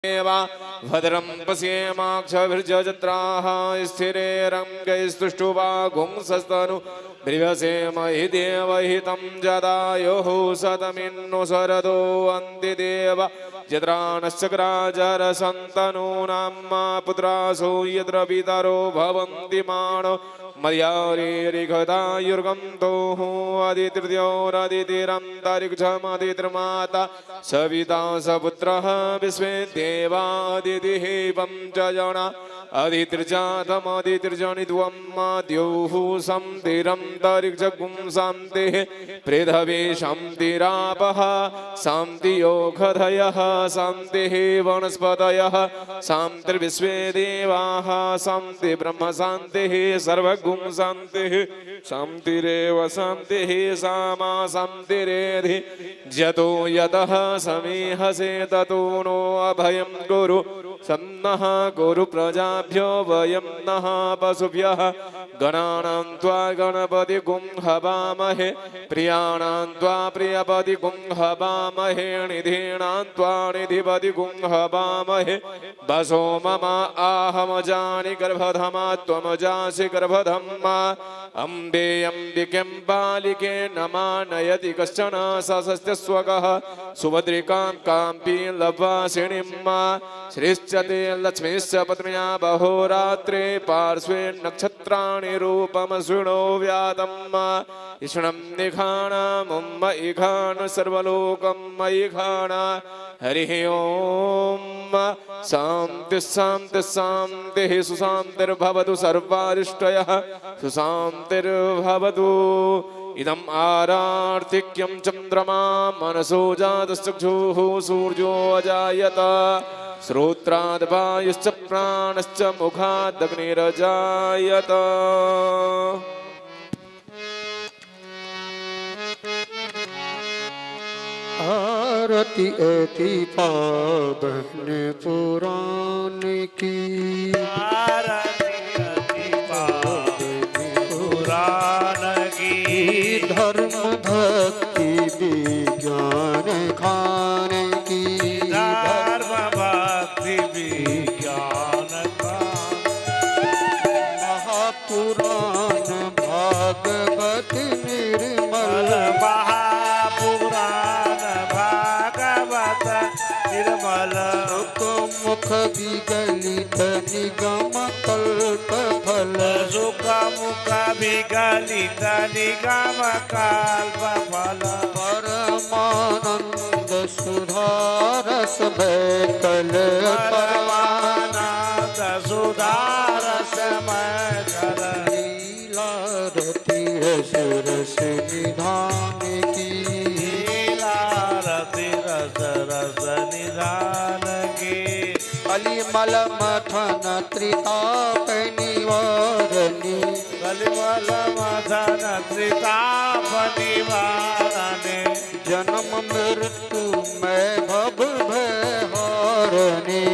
भद्रं पश्येमाक्षभिर्जत्राः स्थिरेरङ्गैस्तुष्टुवागुंसस्तनु बृहसेमहि देवहितं जदायुः शतमिन्नु शरदो अन्तिदेव यत्रानश्चक्राजरसन्तनूनां पुत्रासो यत्र पितरो भवन्ति मानो मर्यारिघतायुर्गन्तोः अदितृतीयोरदितिरन्तरिक्षमदितिर्माता सविता सपुत्रः विश्वे देवादितिः पञ्चजना अदितिर्जातमदितिर्जनित्वं संतिरन्तरिक्षगुं शान्तिः पृथ्वी शान्तिरापः शान्तियोगधयः शान्तिः वनस्पतयः शान्तिर्विश्वे देवाः शान्ति ब्रह्म शान्तिः सर्वगुं शान्तिः शान्तिरेव शान्तिः सामा शान्तिरेधि जतो यतः समीहसे ततो नो अभयं गुरु सन्नः गुरु प्रजाभ्यो वयं नः पशुभ्यः गणानां त्वा गणपति गुं हवामहे प्रियाणां त्वा प्रियपति गुं हवामहे निधीनां त्वा निधिपति गुं हवामहे वसो मम आहमजानि गर्भधमा त्वमजासि गर्भधम्मा अम्बे अम्बिकें बालिके नमा नयति कश्चन सशस्य स्वगः सुभद्रिकां काम्पी लवासिनीं श्रीश्चते लक्ष्मीश्च पत्न्या बहोरात्रे पार्श्वे नक्षत्राणि रूपं शृणो व्यातं ईषणं निघाणामुम्म इघान सर्वलोकं मयिघाण हरिः ओम शांति शांति शांतिः सुशान्तिर्भवतु सर्वारिष्टयः सुशान्तिर्भवतु इदम् आरार्तिक्यं चन्द्रमा मनसो जातश्चक्षुः सूर्यो अजायत श्रोत्राद् वायुश्च प्राणश्च मुखादग्निरजायत आरती अति पावन पुराण की आरती अति पावन पुराण की धर्म भक्ति विज्ञान खान की धर्म भक्ति विज्ञान खान महापुराण भागवत निर्मल महापुराण भागवत निर्मल मुख विगलित निगम कल्प फल सुख मुख विगलित निगम कल्प फल परमानंद सुधारस बैकल परमानंद सुधारस मैकल लीला रति रस रस निधान की लीला रति रस रस निधान की कलिमल मथन त्रिताप निवारणी कलिमल मथन त्रिताप निवारणे जन्म मृत्यु में भव भय हारणी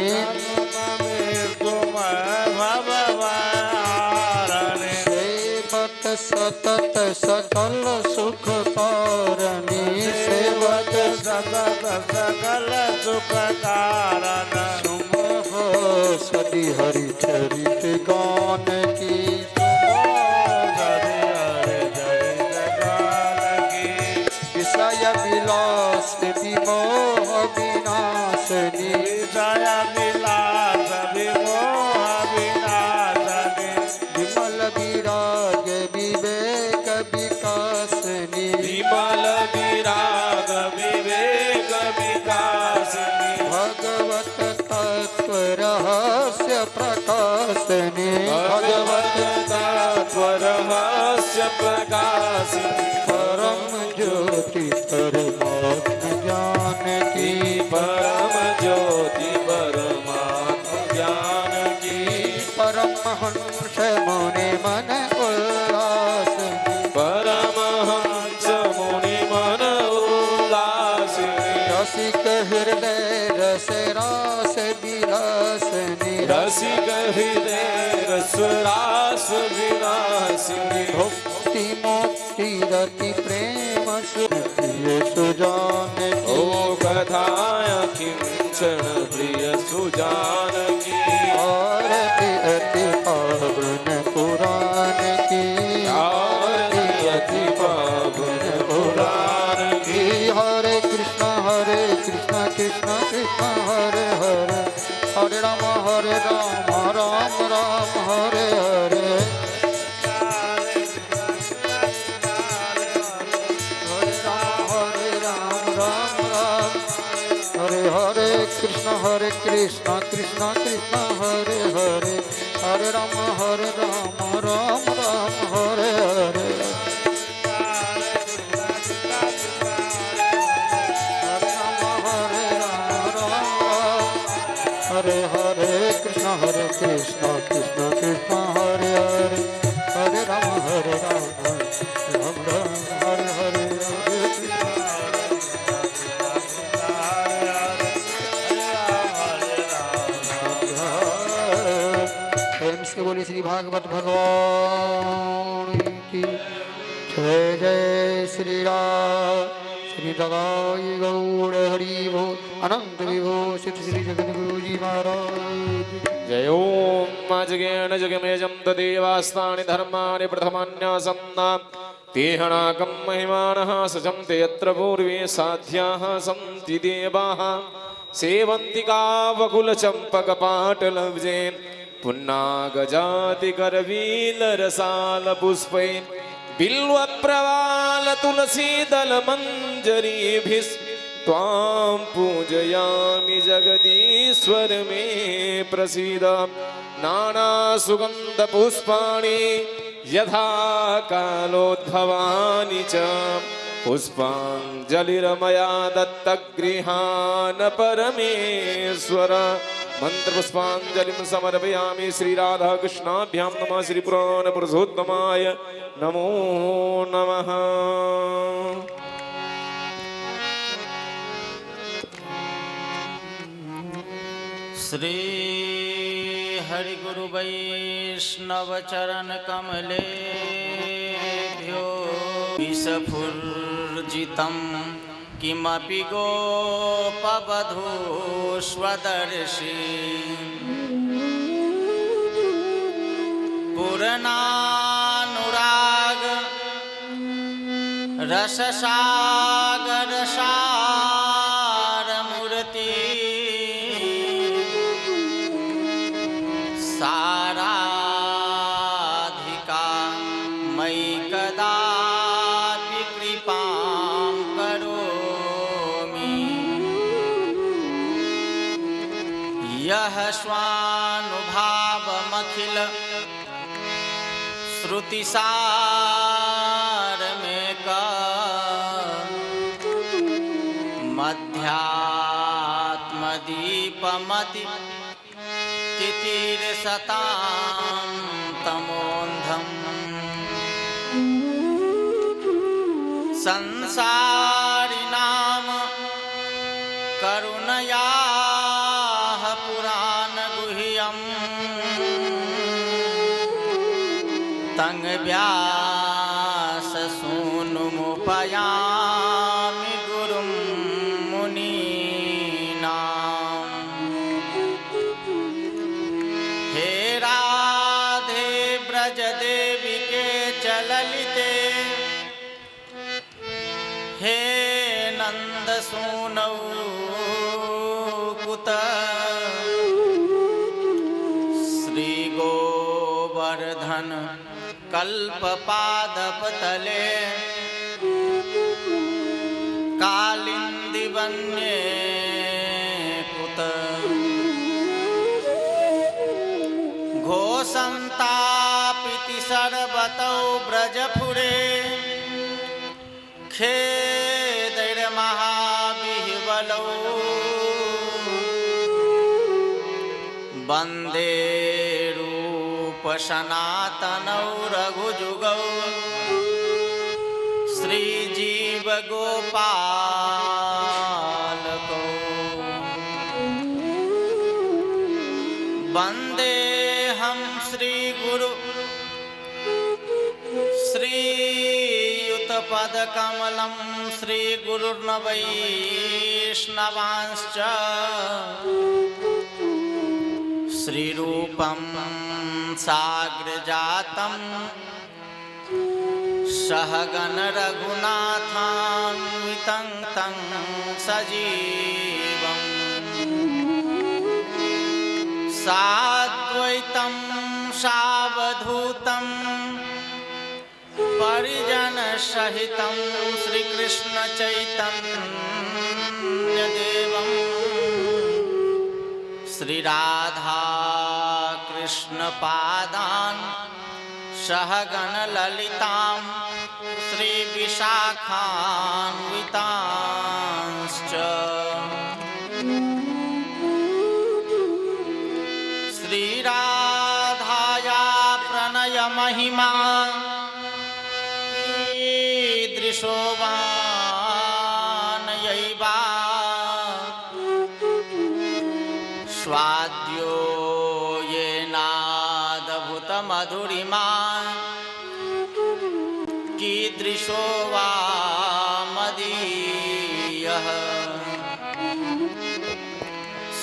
सेवत सतत सकल सुख कारणी सेवत सतत सकल सुख कारण सुमह सदी हरि चरित गान की विषय विलास विमोह विनाशनी विषय विलास विमोह विनाशनी विमल विराग विवेक विकासनी विमल विराग विवेक विकासिनी भगवत तत्व रहस्य प्रकाशनी भगवत तत्व रहस्य प्रकाशिनी परम ज्योति परमात्म ज्ञान की परम ज्योति परमात्म ज्ञान की परमहंस मुनि मन उल्लास परमहंस मुनि मन उल्लासिनी रसिक हृदय रस रास विलासनी रसिक हृदय रस रास विलासिनी भक्ति मुक्ति रति प्रेम सुप्रिय सुजान ओ कथाय किंचन प्रिय सु जानकी आरती अति पावन पुराण की आरती अति पावन पुराण की हरे कृष्ण कृष्ण कृष्ण हरे हरे हरे राम राम राम हरे हरे हरे राम राम राम हरे हरे कृष्ण कृष्ण कृष्ण हरे हरे हरे राम राम राम हरे हरे हरे हरे कृष्ण कृष्ण कृष्ण हरे हरे हरे राम राम राम हरे हरे प्रेम से बोली श्री भागवत भगवान की जय जय श्री राम श्री दगाई गौड़ हरि भो अनंत विभो श्री जगद्गुरु जी महाराज जय ओम जगेन जगमेजं तदेवास्तानि धर्माणि प्रथमान्यासन्ना तेहणाकं महिमानः सजन्ते यत्र पूर्वे साध्याः सन्ति देवाः सेवन्तिकावकुलचम्पकपाटलब्जेन् पुन्नागजातिकरवीलरसालपुष्पैः बिल्वप्रवालतुलसीदलमञ्जरीभिस्त्वां पूजयामि जगदीश्वर मे प्रसीद नानासुगन्धपुष्पाणि यथा कालोद्भवानि च पुष्पाञ्जलिर्मया दत्तगृहान् परमेश्वर मंत्रपुष्पाञ्जलिं समर्पयामि श्री राधा कृष्णाभ्यां नमः श्री पुराण पुरुषोत्तमाय नमो नमः। श्री हरि गुरु वैष्णव चरण कमलेभ्यो विषफुर्जितं किमपि गोपवधू स्वदर्शी पूर्णानुराग रससागर सारमूर्ति साराधिका मयि कदापि कृपां करोमि यः स्वानुभावमखिल श्रुतिसारमेका मध्यात्मदीपमति तितिर्सतां तमोन्धम् संसारिणां करुणयाः पुराणगुह्यम् तं व्याससूनुमुपयामि गुरुं मुनीनाम् हे राधे ब्रजदेविके चललिते हे नन्दसूनौ कुत श्रीगोवर्धन कल्पपादपतले कालिन्दिवन्ये कुत घोषन्तापिति सर्वतौ ब्रजपुरे खेदैर्महाविह्वलौ वन्दे रूपसनातनौ रघुजुगौ श्रीजीवगोपालकौ वन्देऽहं श्रीगुरु श्रीयुतपदकमलं श्रीगुरुर्न वैष्णवांश्च श्रीरूपं साग्रजातं सहगण रघुनाथान्वितं तं सजीवं साद्वैतं सावधूतं परिजनसहितं श्रीकृष्णचैतन्यदेवं श्रीराधाकृष्णपादान् सहगण ललितां श्रीविशाखान्वितांश्च श्रीराधाया प्रणय महिमा ईदृशो वानयैवा स्वाद्यो येनादभूतमधुरिमा कीदृशो वा मदीयः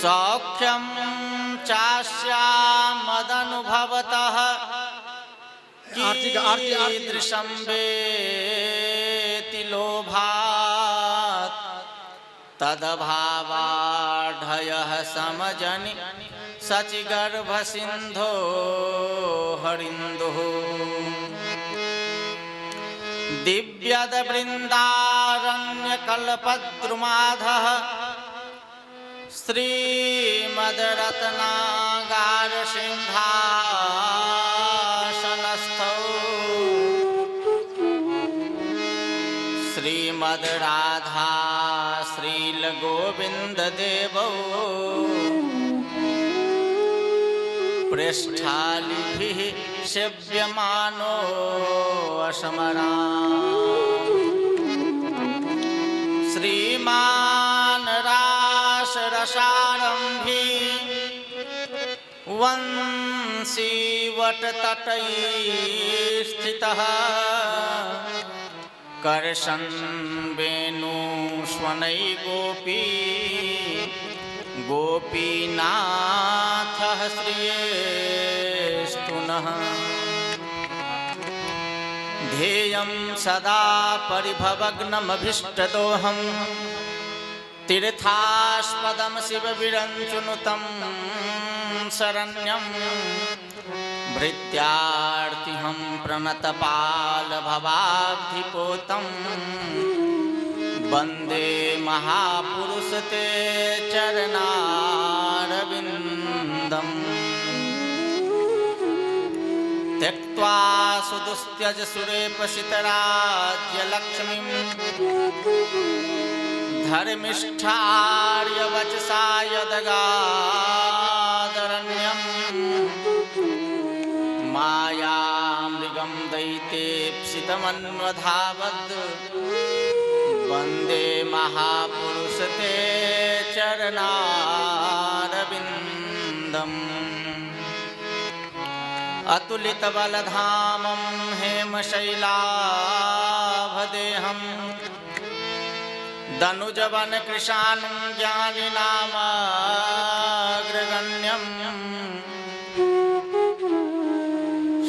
सौख्यं चास्यामदनुभवतः कीदृशं वेति लोभात् तदभावाढयः समजनि सचिगर्भसिन्धो हरिन्दुः दिव्यदवृन्दारण्यकल्पद्रुमाधः श्रीमद्रत्नागारसिंहासनस्थौ श्रीमद्राधा श्रीलगोविन्ददेवौ पृष्ठालिभिः सेव्यमानो असमराम् श्रीमान् रासरसारम्भी वंशी वटतटैः स्थितः कर्षन् वेणुस्वनै गोपी गोपीनाथः श्रियेस्तु नः ध्येयं सदा परिभवग्नमभीष्टदोहं तीर्थास्पदं शिवविरञ्चनुतं शरण्यं भृत्यार्तिहं प्रणतपालभवाब्धिपोतं वन्दे महापुरुष ते चरणारविन्दम् त्यक्त्वा सुदुस्त्यज सुरेपसितराज्यलक्ष्मीं धर्मिष्ठार्यवचसा यदगादरण्यं मायामृगं दैतेप्सितमन्वधावद् वन्दे महापुरुष ते चरणारविन्दम् अतुलितबलधामं हेमशैलाभदेहं दनुजवनकृशानं ज्ञानिनामग्रगण्यं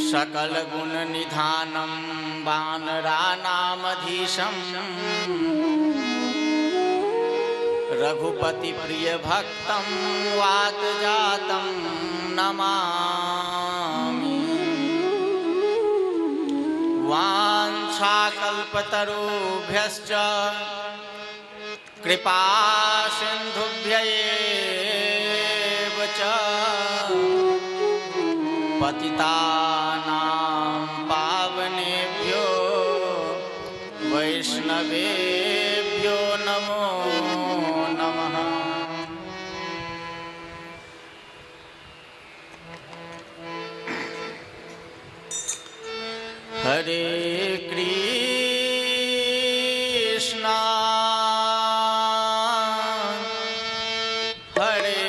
सकलगुणनिधानं वानराणामधीशं रघुपतिप्रियभक्तं वातजातं नमामि वाञ्छाकल्पतरुभ्यश्च कृपासिन्धुभ्यैव च पतितानां पावनेभ्यो वैष्णवेभ्यो नमो नमः। हरे कृष्णा हरे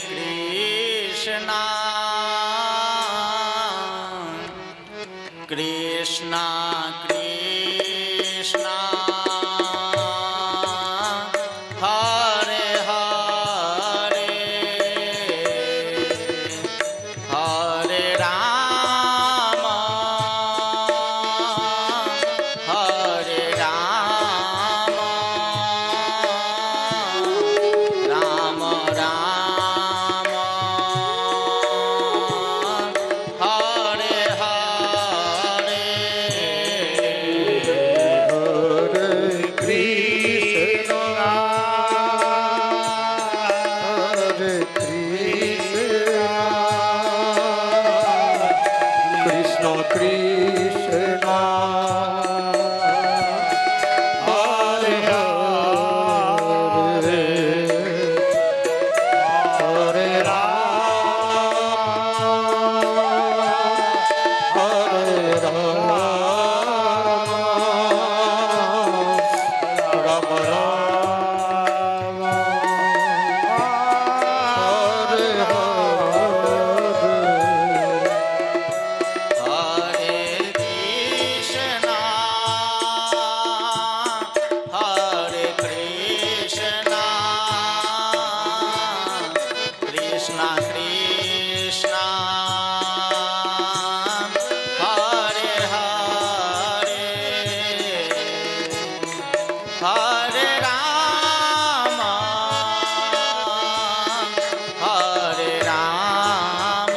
कृष्णा कृष्णा कृष्णा हरे हरे कृष्णा कृष्णा हरे हरे हरे राम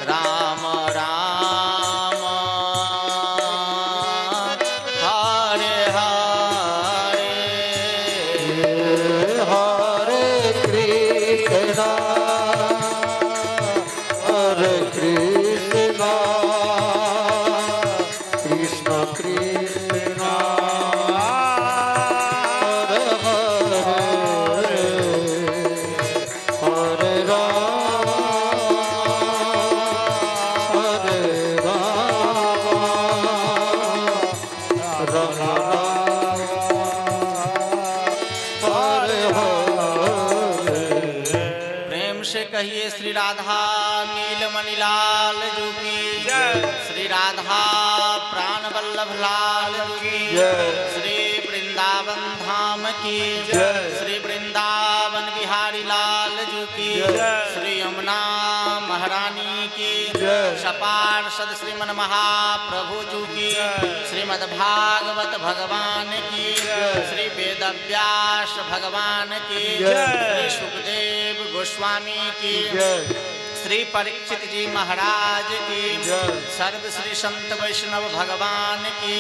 राम राम हरे हरे हरे कृष्णा कृष्ण कृष्ण हरे हरे हरे राम राम राम हरे हरे। प्रेम से कहिए श्री राधा नीलमणि लाल जू की श्री राधा प्राण वल्लभ लाल जू की श्री वृंदावन धाम की श्री वृंदावन बिहारी लाल जू की श्री यमुना महारानी की सपार्षद श्रीमन महाप्रभु जू की श्रीमद् भागवत भगवान की श्री वेदव्यास भगवान की श्री सुखदेव गोस्वामी की श्री परीक्षित जी महाराज की सर्व श्री संत वैष्णव भगवान की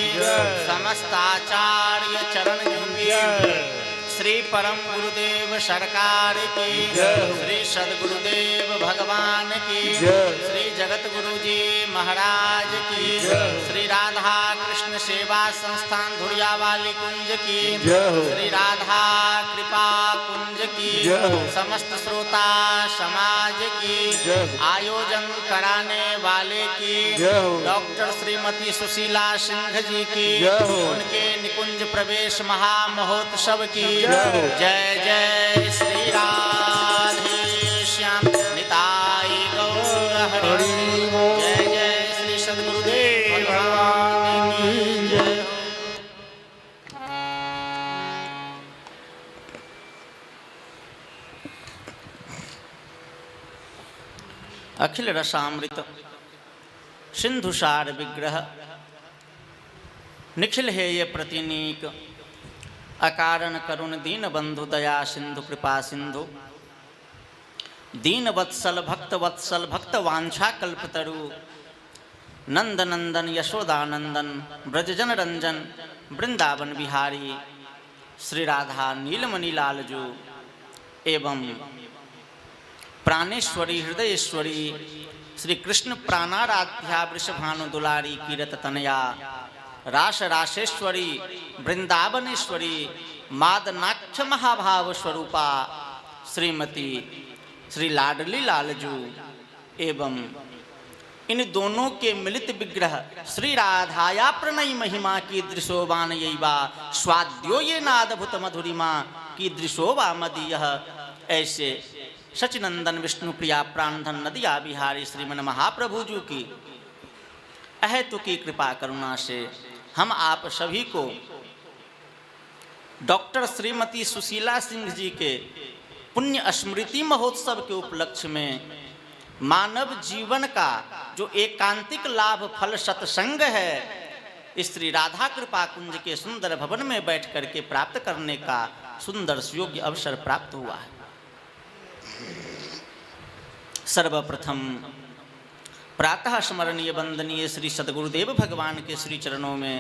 समस्त आचार्य चरण की श्री परम गुरुदेव सरकार की श्री सदगुरुदेव भगवान की श्री जगत गुरु जी महाराज की श्री राधा कृष्ण सेवा संस्थान धुरिया वाली कुंज की श्री राधा कृपा कुंज की समस्त श्रोता समाज की आयोजन कराने वाले की डॉक्टर श्रीमती सुशीला सिंह जी की उनके निकुंज प्रवेश महामहोत्सव की जय जय श्री राधे श्याम निताई गौर हरि जय जय श्री सद्गुरुदेव भगवान की जय। अखिल रसामृत सिंधुसार विग्रह निखिल हेय प्रतिनीक अकारण करुण दीन बंधु दया सिंधु कृपा सिंधु दीन वत्सल भक्त वांछा कल्पतरु नंद नंदन यशोदानंदन ब्रजजन रंजन वृंदावन बिहारी श्री राधा नीलमणि लालजू एवं प्राणेश्वरी हृदयेश्वरी श्री कृष्ण प्राणाराध्या वृषभानु दुलारी कीरत तनया रास राशेश्वरी वृंदावनेश्वरी मादनाक्ष महाभाव स्वरूपा श्रीमती श्री लाडली लालजू एवं इन दोनों के मिलित विग्रह श्री राधाया प्रणय महिमा की दृशोबान यैवा स्वाद्यो ये नादभुत मधुरिमा की दृशोबा मदीय ऐसे सचिनंदन विष्णु प्रिया प्राणधन नदिया बिहारी श्रीमन महाप्रभु जी की अहेतु की कृपा करुणा से हम आप सभी को डॉक्टर श्रीमती सुशीला सिंह जी के पुण्य स्मृति महोत्सव के उपलक्ष्य में मानव जीवन का जो एकांतिक लाभ फल सत्संग है इस श्री राधा कृपा कुंज के सुंदर भवन में बैठ करके प्राप्त करने का सुंदर सुयोग्य अवसर प्राप्त हुआ है। सर्वप्रथम प्रातः स्मरणीय वंदनीय श्री सदगुरुदेव भगवान के श्री चरणों में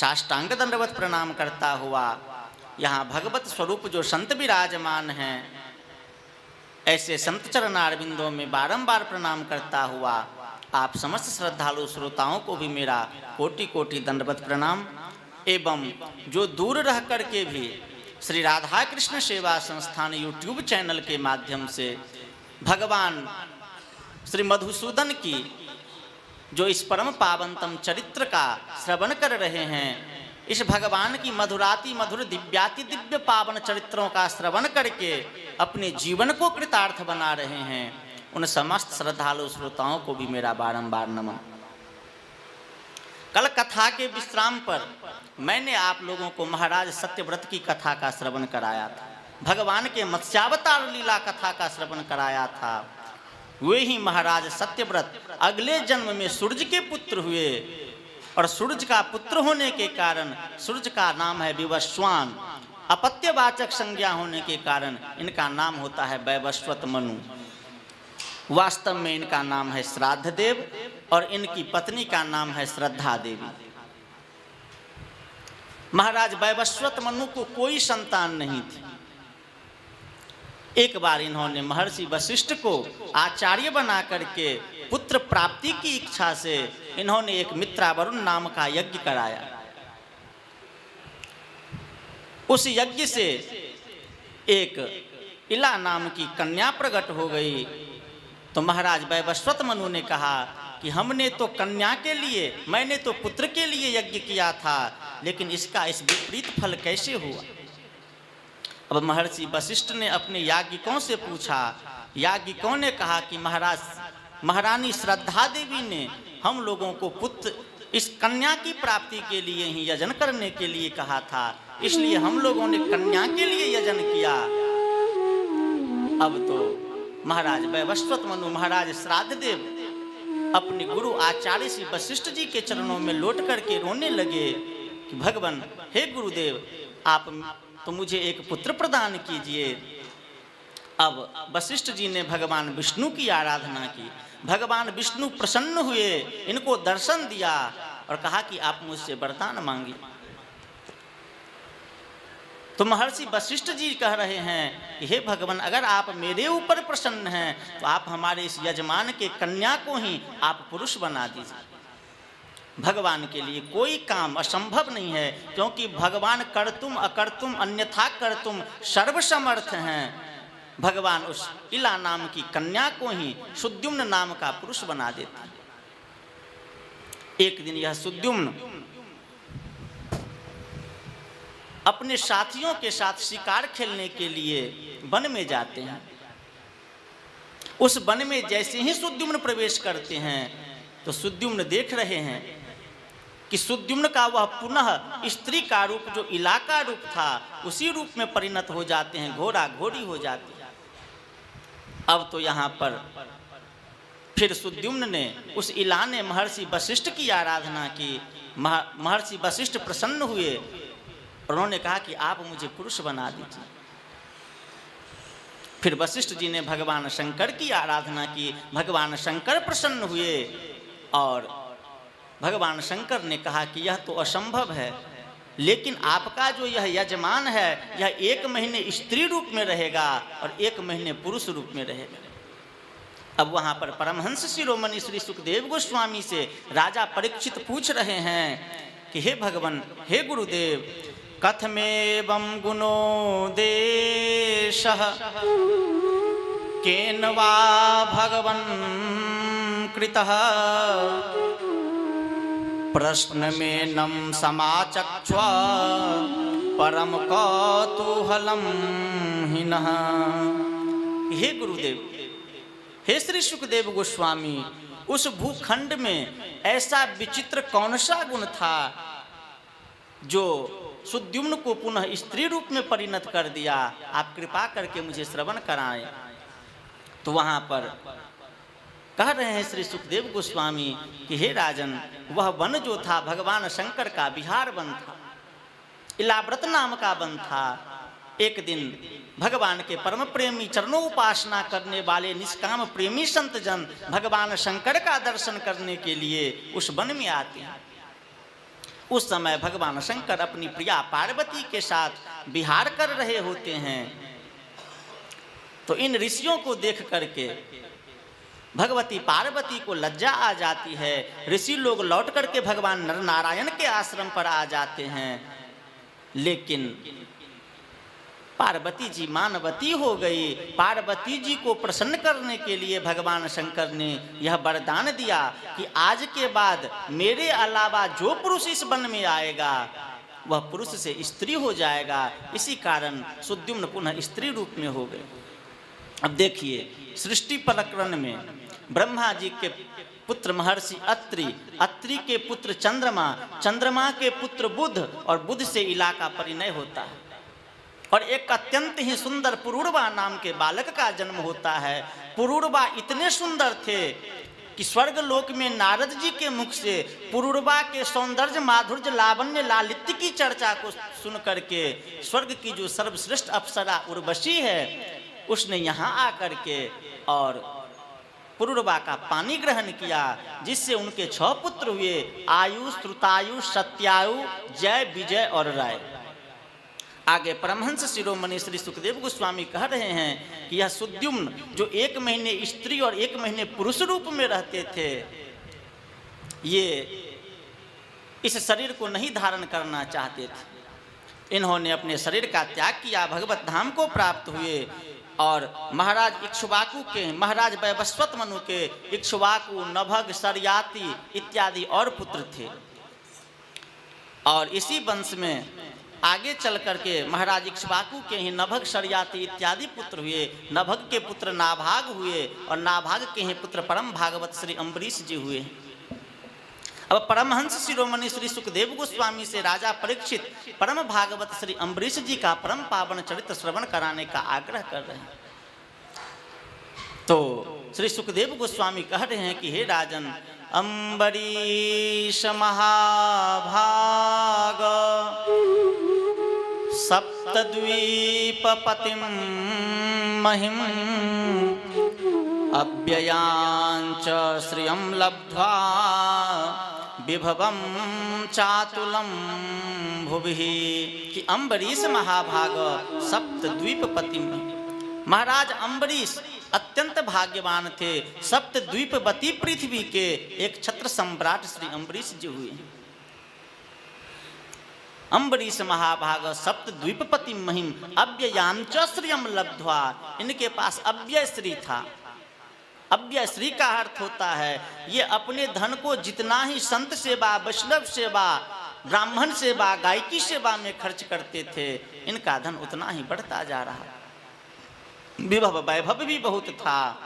साष्टांग दंडवत प्रणाम करता हुआ यहाँ भगवत स्वरूप जो संत विराजमान हैं ऐसे संत चरणारविंदों में बारंबार प्रणाम करता हुआ आप समस्त श्रद्धालु श्रोताओं को भी मेरा कोटि कोटि दंडवत प्रणाम एवं जो दूर रह कर के भी श्री राधा कृष्ण सेवा संस्थान यूट्यूब चैनल के माध्यम से भगवान श्री मधुसूदन की जो इस परम पावनतम चरित्र का श्रवण कर रहे हैं इस भगवान की मधुराति मधुर दिव्याति दिव्य पावन चरित्रों का श्रवण करके अपने जीवन को कृतार्थ बना रहे हैं उन समस्त श्रद्धालु श्रोताओं को भी मेरा बारंबार नमन। कल कथा के विश्राम पर मैंने आप लोगों को महाराज सत्यव्रत की कथा का श्रवण कराया था। भगवान के मत्स्यावतार लीला कथा का श्रवण कराया था, वे ही महाराज सत्यव्रत अगले जन्म में सूर्य के पुत्र हुए। और सूर्य का पुत्र होने के कारण सूर्य का नाम है विवस्वान। अपत्यवाचक संज्ञा होने के कारण इनका नाम होता है वैवस्वत मनु। वास्तव में इनका नाम है श्राद्ध देव और इनकी पत्नी का नाम है श्रद्धा देवी। महाराज वैवस्वत मनु को कोई संतान नहीं थी। एक बार इन्होंने महर्षि वशिष्ठ को आचार्य बना करके पुत्र प्राप्ति की इच्छा से इन्होंने एक मित्रावरुण नाम का यज्ञ कराया। उस यज्ञ से एक इला नाम की कन्या प्रकट हो गई। तो महाराज वैवस्वत मनु ने कहा कि हमने तो कन्या के लिए, मैंने तो पुत्र के लिए यज्ञ किया था, लेकिन इसका इस विपरीत फल कैसे हुआ। अब महर्षि वशिष्ठ ने अपने याज्ञिकों से पूछा। याज्ञिकों ने कहा कि महाराज, महारानी श्रद्धा देवी ने हम लोगों को पुत्र, इस कन्या की प्राप्ति के लिए ही यजन करने के लिए कहा था, इसलिए हम लोगों ने कन्या के लिए यजन किया। अब तो महाराज वैवस्वत मनु, महाराज श्राद्ध देव अपने गुरु आचार्य श्री वशिष्ठ जी के चरणों में लौट करके रोने लगे कि भगवान, हे गुरुदेव, आप तो मुझे एक पुत्र प्रदान कीजिए। अब वशिष्ठ जी ने भगवान विष्णु की आराधना की। भगवान विष्णु प्रसन्न हुए, इनको दर्शन दिया और कहा कि आप मुझसे वरदान मांगिए। तो महर्षि वशिष्ठ जी कह रहे हैं कि हे भगवान, अगर आप मेरे ऊपर प्रसन्न हैं तो आप हमारे इस यजमान के कन्या को ही आप पुरुष बना दीजिए। भगवान के लिए कोई काम असंभव नहीं है, क्योंकि भगवान कर्तुम अकर्तुम अन्यथा कर्तुम सर्वसमर्थ हैं। भगवान उस इला नाम की कन्या को ही सुद्युम्न नाम का पुरुष बना देते हैं। एक दिन यह सुद्युम्न अपने साथियों के साथ शिकार खेलने के लिए वन में जाते हैं। उस वन में जैसे ही सुद्युम्न प्रवेश करते हैं तो सुद्युम्न देख रहे हैं कि सुद्युम्न का वह पुनः स्त्री का रूप, जो इला का रूप था, उसी रूप में परिणत हो जाते हैं, घोड़ा घोड़ी हो जाती है। अब तो यहाँ पर फिर सुद्युम्न ने, उस इला ने महर्षि वशिष्ठ की आराधना की। महर्षि वशिष्ठ प्रसन्न हुए और उन्होंने कहा कि आप मुझे पुरुष बना दीजिए। फिर वशिष्ठ जी ने भगवान शंकर की आराधना की। भगवान शंकर प्रसन्न हुए और भगवान शंकर ने कहा कि यह तो असंभव है, लेकिन आपका जो यह यजमान है यह 1 महीने स्त्री रूप में रहेगा और 1 महीने पुरुष रूप में रहेगा। अब वहाँ पर परमहंस शिरोमणि श्री सुखदेव गोस्वामी से राजा परीक्षित पूछ रहे हैं कि हे भगवान, हे गुरुदेव, कथमेवं गुणो देशः केन वा भगवन् कृतः प्रश्नमेनं समाचक्ष्व परम कौतूहलं हिनः। हे गुरुदेव, हे श्री सुखदेव गोस्वामी, उस भूखंड में ऐसा विचित्र कौन सा गुण था जो सुद्युम्न को पुनः स्त्री रूप में परिणत कर दिया? आप कृपा करके मुझे श्रवण कराएं। तो वहाँ पर कह रहे हैं श्री सुखदेव गोस्वामी कि हे राजन, वह वन जो था भगवान शंकर का विहार वन था, इलाव्रत नाम का वन था। एक दिन भगवान के परम प्रेमी चरणों उपासना करने वाले निष्काम प्रेमी संत जन भगवान शंकर का दर्शन करने के लिए उस वन में आते हैं। उस समय भगवान शंकर अपनी प्रिया पार्वती के साथ विहार कर रहे होते हैं। तो इन ऋषियों को देख करके भगवती पार्वती को लज्जा आ जाती है। ऋषि लोग लौट करके भगवान नर नारायण के आश्रम पर आ जाते हैं, लेकिन पार्वती जी मानवती हो गई। पार्वती जी को प्रसन्न करने के लिए भगवान शंकर ने यह वरदान दिया कि आज के बाद मेरे अलावा जो पुरुष इस वन में आएगा वह पुरुष से स्त्री हो जाएगा। इसी कारण सुद्युम्न पुनः स्त्री रूप में हो गए। अब देखिए, सृष्टि प्रकरण में ब्रह्मा जी के पुत्र महर्षि अत्रि, अत्रि के पुत्र चंद्रमा, चंद्रमा के पुत्र बुध और बुध से इला का परिणय होता है। और एक अत्यंत ही सुंदर पुरूरवा नाम के बालक का जन्म होता है। पुरूरवा इतने सुंदर थे कि स्वर्ग लोक में नारद जी के मुख से पुरूरवा के सौंदर्य, माधुर्य, लावण्य, लालित्य की चर्चा को सुन करके स्वर्ग की जो सर्वश्रेष्ठ अप्सरा उर्वशी है, उसने यहाँ आकर के और पुरूरवा का पानी ग्रहण किया, जिससे उनके 6 पुत्र हुए, आयु, श्रुतायु, सत्यायु, जय, विजय और राय। आगे परमहंस शिरोमणि श्री सुखदेव गोस्वामी कह रहे हैं कि यह सुद्युम्न जो 1 महीने स्त्री और 1 महीने पुरुष रूप में रहते थे, ये इस शरीर को नहीं धारण करना चाहते थे। इन्होंने अपने शरीर का त्याग किया, भगवत धाम को प्राप्त हुए और महाराज इक्ष्वाकु के, महाराज वैवस्वत मनु के इक्ष्वाकु, नभग, सरयाति इत्यादि और पुत्र थे। और इसी वंश में आगे चल करके महाराज इक्ष्वाकु के ही नभग, सरयाति इत्यादि पुत्र हुए। नभग के पुत्र नाभाग हुए और नाभाग के ही पुत्र परम भागवत श्री अम्बरीश जी हुए। अब परमहंस शिरोमणि श्री सुखदेव गोस्वामी से राजा परीक्षित परम भागवत श्री अम्बरीश जी का परम पावन चरित्र श्रवण कराने का आग्रह कर रहे हैं। तो श्री सुखदेव गोस्वामी कह रहे हैं कि हे राजन, अम्बरीश महाभाग सप्तद्वीपपतिं महिम अव्ययांच श्रियं लब्ध्वा विभवं चातुलं भुविः। कि अम्बरीश महाभाग सप्तद्वीपपति, महाराज अम्बरीश अत्यंत भाग्यवान थे। सप्तद्वीपवती पृथ्वी के एक छत्र सम्राट श्री अम्बरीश जी हुए। अम्बरीश महाभाग सप्तद्वीपपति महिम अव्ययांच श्रियं लब्ध्वा, इनके पास अव्यय श्री था। अव्यय श्री का अर्थ होता है ये अपने धन को जितना ही संत सेवा, वैष्णव सेवा, ब्राह्मण सेवा, गायकी सेवा में खर्च करते थे, इनका धन उतना ही बढ़ता जा रहा। विभव वैभव भी बहुत था,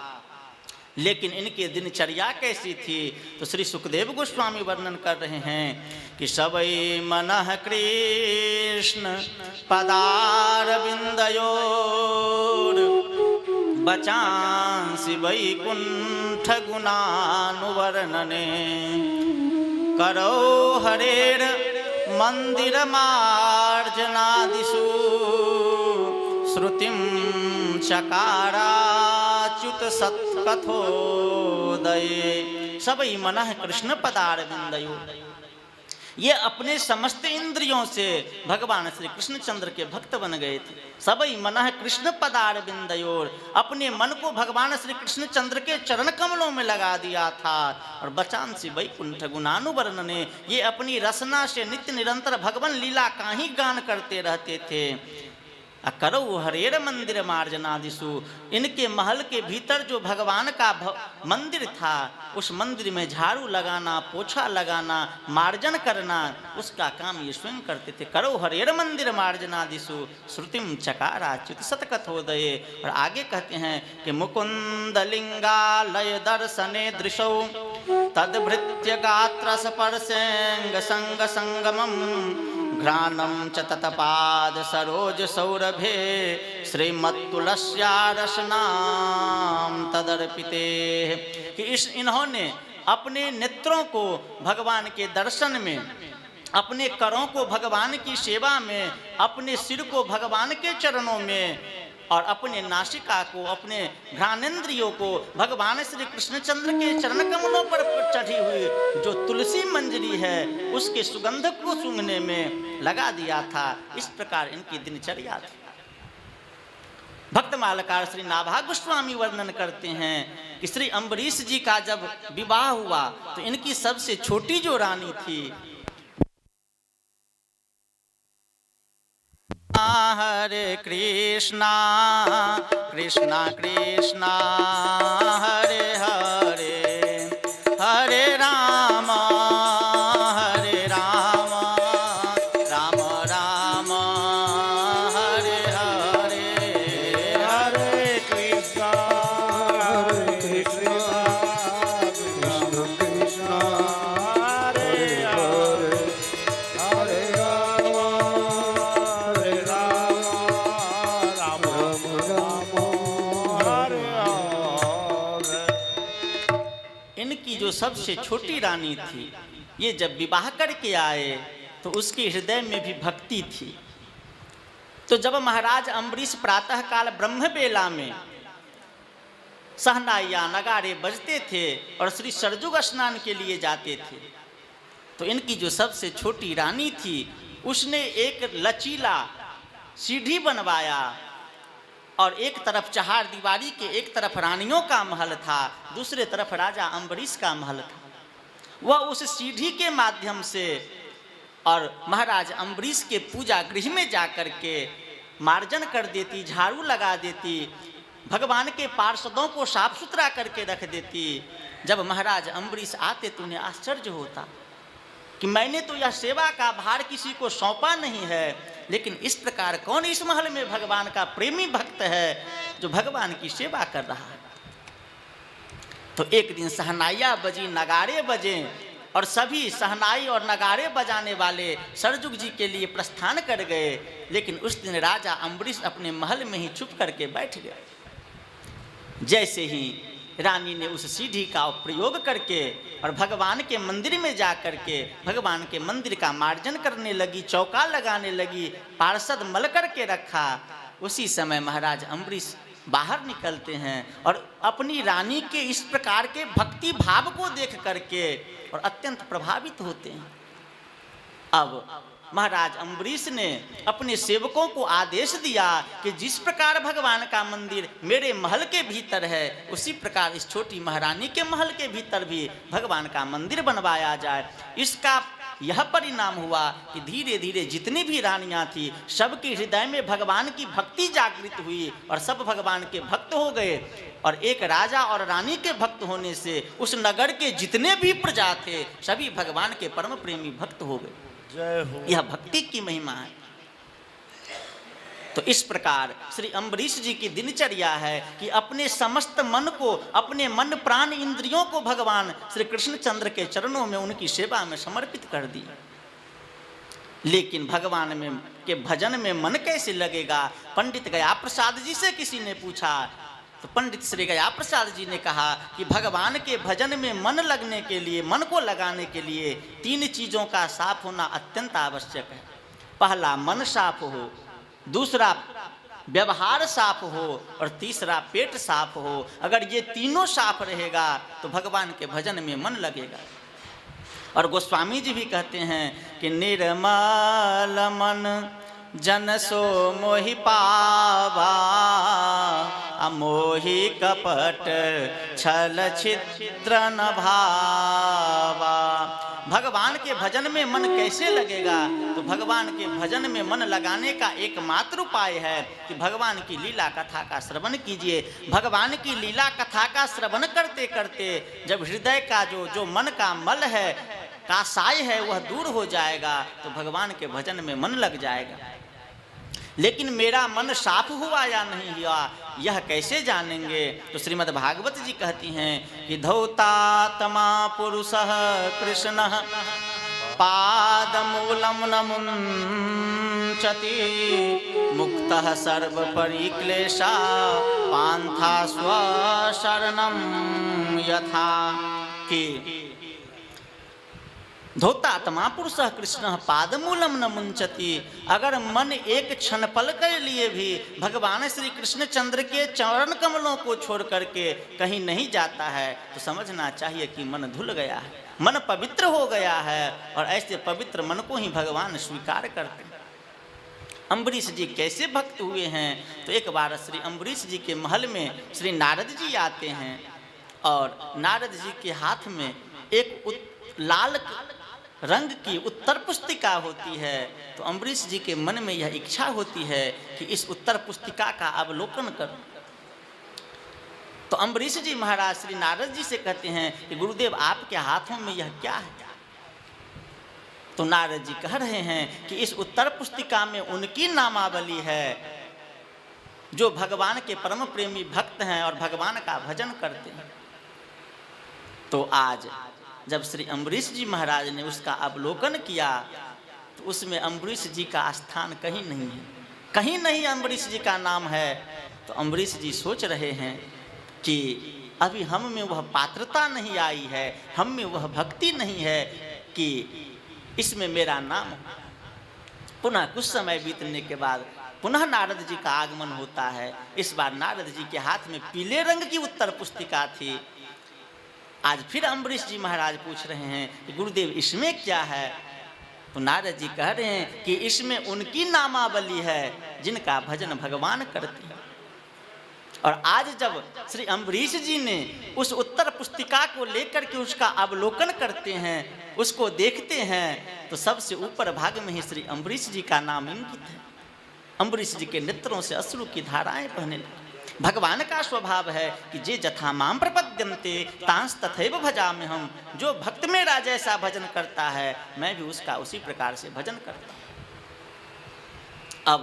लेकिन इनकी दिनचर्या कैसी थी? तो श्री सुखदेव गोस्वामी वर्णन कर रहे हैं कि सबई मनः कृष्ण पदारविंदयोर बचांसि वैकुंठ गुणानुवर्णने करो हरेर मंदिर मार्जनादिषु श्रुतिं चकाराच्युत सत्कथोदये। सबई मनः कृष्ण पदारविंदयोर, ये अपने समस्त इंद्रियों से भगवान श्री कृष्णचंद्र के भक्त बन गए थे। सबई मनः कृष्ण पदारविंदयोर, अपने मन को भगवान श्री कृष्णचंद्र के चरण कमलों में लगा दिया था। और बचांसि वैकुंठ गुणानुवर्णने, ये अपनी रसना से नित्य निरंतर भगवान लीला का ही गान करते रहते थे। करो हरेर मंदिर मार्जनादिषु, इनके महल के भीतर जो भगवान का मंदिर था, उस मंदिर में झाड़ू लगाना, पोछा लगाना, मार्जन करना, उसका काम ये स्वयं करते थे। करो हरेर मंदिर मार्जनादिषु श्रुतिम चकाराच्युत सत्कथोदये। और आगे कहते हैं कि मुकुंद लिंगालय दर्शने दृशौ तद्भृत्य गात्र स्पर्शेंग संग संगमम घ्राणं च तत्पाद सरोज सौरभे श्रीमत्तुलस्या रसनाम तदर्पिते। कि इन्होंने अपने नेत्रों को भगवान के दर्शन में, अपने करों को भगवान की सेवा में, अपने सिर को भगवान के चरणों में और अपने नासिका को, अपने घ्राणेन्द्रियों को भगवान श्री कृष्णचंद्र के चरण कमलों पर चढ़ी हुई जो तुलसी मंजरी है उसके सुगंध को सूंघने में लगा दिया था। इस प्रकार इनकी दिनचर्या थी। भक्त मालकार श्री नाभाग गोस्वामी वर्णन करते हैं कि श्री अम्बरीश जी का जब विवाह हुआ तो इनकी सबसे छोटी जो रानी थी, हरे कृष्णा कृष्णा कृष्णा हरे हरे, हरे राम राम राम हरे हरे, हरे कृष्णा कृष्ण कृष्ण हरे हरे, हरे राम जो सबसे छोटी रानी थी, ये जब विवाह करके आए तो उसके हृदय में भी भक्ति थी। तो जब महाराज अम्बरीश प्रातःकाल ब्रह्म बेला में सहनाइयाँ नगाड़े बजते थे और श्री सरजुग स्नान के लिए जाते थे, तो इनकी जो सबसे छोटी रानी थी उसने एक लचीला सीढ़ी बनवाया और एक तरफ चहार दीवारी के एक तरफ रानियों का महल था, दूसरे तरफ राजा अम्बरीश का महल था। वह उस सीढ़ी के माध्यम से और महाराज अम्बरीश के पूजा गृह में जाकर के मार्जन कर देती, झाड़ू लगा देती, भगवान के पार्षदों को साफ सुथरा करके रख देती। जब महाराज अम्बरीश आते तो उन्हें आश्चर्य होता कि मैंने तो यह सेवा का भार किसी को सौंपा नहीं है, लेकिन इस प्रकार कौन इस महल में भगवान का प्रेमी भक्त है जो भगवान की सेवा कर रहा है। तो एक दिन सहनाइयाँ बजी, नगाड़े बजे और सभी सहनाई और नगाड़े बजाने वाले सरजुग जी के लिए प्रस्थान कर गए। लेकिन उस दिन राजा अम्बरीश अपने महल में ही चुप करके बैठ गए। जैसे ही रानी ने उस सीढ़ी का प्रयोग करके और भगवान के मंदिर में जा करके भगवान के मंदिर का मार्जन करने लगी, चौका लगाने लगी, पार्षद मल करके रखा, उसी समय महाराज अम्बरीश बाहर निकलते हैं और अपनी रानी के इस प्रकार के भक्ति भाव को देख करके और अत्यंत प्रभावित होते हैं। अब महाराज अम्बरीश ने अपने सेवकों को आदेश दिया कि जिस प्रकार भगवान का मंदिर मेरे महल के भीतर है, उसी प्रकार इस छोटी महारानी के महल के भीतर भी भगवान का मंदिर बनवाया जाए। इसका यह परिणाम हुआ कि धीरे धीरे जितनी भी रानियां थी सबके हृदय में भगवान की भक्ति जागृत हुई और सब भगवान के भक्त हो गए। और एक राजा और रानी के भक्त होने से उस नगर के जितने भी प्रजा थे सभी भगवान के परम प्रेमी भक्त हो गए। जय हो। यह भक्ति की महिमा है। तो इस प्रकार श्री अम्बरीश जी की दिनचर्या है कि अपने समस्त मन को, अपने मन प्राण इंद्रियों को भगवान श्री कृष्णचंद्र के चरणों में उनकी सेवा में समर्पित कर दी। लेकिन भगवान में के भजन में मन कैसे लगेगा? पंडित गया प्रसाद जी से किसी ने पूछा, तो पंडित श्री गया प्रसाद जी ने कहा कि भगवान के भजन में मन लगने के लिए, मन को लगाने के लिए 3 चीज़ों का साफ होना अत्यंत आवश्यक है। पहला मन साफ हो, दूसरा व्यवहार साफ हो और तीसरा पेट साफ हो। अगर ये तीनों साफ रहेगा तो भगवान के भजन में मन लगेगा। और गोस्वामी जी भी कहते हैं कि निर्मल मन जन सो मोहि पावा, अमोहि कपट छल छिद्र न भावा। भगवान के भजन में मन कैसे लगेगा? तो भगवान के भजन में मन लगाने का एकमात्र उपाय है कि भगवान की लीला कथा का श्रवण कीजिए। भगवान की लीला कथा का श्रवण करते करते जब हृदय का जो मन का मल है, कासाय है, वह दूर हो जाएगा तो भगवान के भजन में मन लग जाएगा। लेकिन मेरा मन साफ हुआ या नहीं हुआ यह कैसे जानेंगे? तो श्रीमद् भागवत जी कहती हैं कि धौतात्मा पुरुषः कृष्णः पादमूलं न मुञ्चति, मुक्तः सर्व परिक्लेशा पान्था स्वशरणं यथा। कि धौतात्मा पुरुषः कृष्णः पादमूलम न मुंचति। अगर मन एक क्षण पल के लिए भी भगवान श्री कृष्णचंद्र के चरण कमलों को छोड़ करके कहीं नहीं जाता है तो समझना चाहिए कि मन धुल गया है, मन पवित्र हो गया है। और ऐसे पवित्र मन को ही भगवान स्वीकार करते हैं। अम्बरीश जी कैसे भक्त हुए हैं? तो एक बार श्री अम्बरीश जी के महल में श्री नारद जी आते हैं और नारद जी के हाथ में एक लाल रंग की उत्तर पुस्तिका होती है। तो अम्बरीश जी के मन में यह इच्छा होती है कि इस उत्तर पुस्तिका का अवलोकन करूं। तो अम्बरीश जी महाराज श्री नारद जी से कहते हैं कि गुरुदेव आपके हाथों में यह क्या है? तो नारद जी कह रहे हैं कि इस उत्तर पुस्तिका में उनकी नामावली है जो भगवान के परम प्रेमी भक्त हैं और भगवान का भजन करते हैं। तो आज जब श्री अम्बरीश जी महाराज ने उसका अवलोकन किया तो उसमें अम्बरीश जी का स्थान कहीं नहीं है, कहीं नहीं अम्बरीश जी का नाम है। तो अम्बरीश जी सोच रहे हैं कि अभी हम में वह पात्रता नहीं आई है, हम में वह भक्ति नहीं है कि इसमें मेरा नाम हो। पुनः कुछ समय बीतने के बाद पुनः नारद जी का आगमन होता है। इस बार नारद जी के हाथ में पीले रंग की उत्तर पुस्तिका थी। आज फिर अम्बरीश जी महाराज पूछ रहे हैं कि गुरुदेव इसमें क्या है? तो नारद जी कह रहे हैं कि इसमें उनकी नामावली है जिनका भजन भगवान करते हैं। और आज जब श्री अम्बरीश जी ने उस उत्तर पुस्तिका को लेकर के उसका अवलोकन करते हैं, उसको देखते हैं, तो सबसे ऊपर भाग में ही श्री अम्बरीश जी का नाम इंगित है। अम्बरीश जी के नेत्रों से अश्रु की धाराएं बहने लगी। भगवान का स्वभाव है कि जे जथा माम प्रपद्यन्ते तांस तथैव भजामि हम। जो भक्त मेरा जैसा भजन करता है मैं भी उसका उसी प्रकार से भजन करता हूं। अब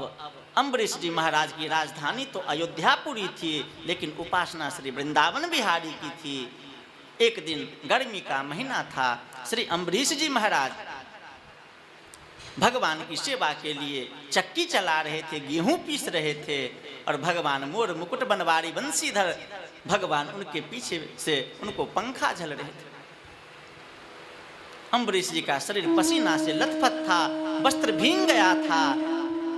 अम्बरीश जी महाराज की राजधानी तो अयोध्यापुरी थी, लेकिन उपासना श्री वृंदावन बिहारी की थी। एक दिन गर्मी का महीना था। श्री अम्बरीश जी महाराज भगवान की सेवा के लिए चक्की चला रहे थे, गेहूं पीस रहे थे, और भगवान मोर मुकुट बनवारी बंसीधर भगवान उनके पीछे से उनको पंखा झल रहे थे। अम्बरीश जी का शरीर पसीना से लथपथ था, वस्त्र भींग गया था।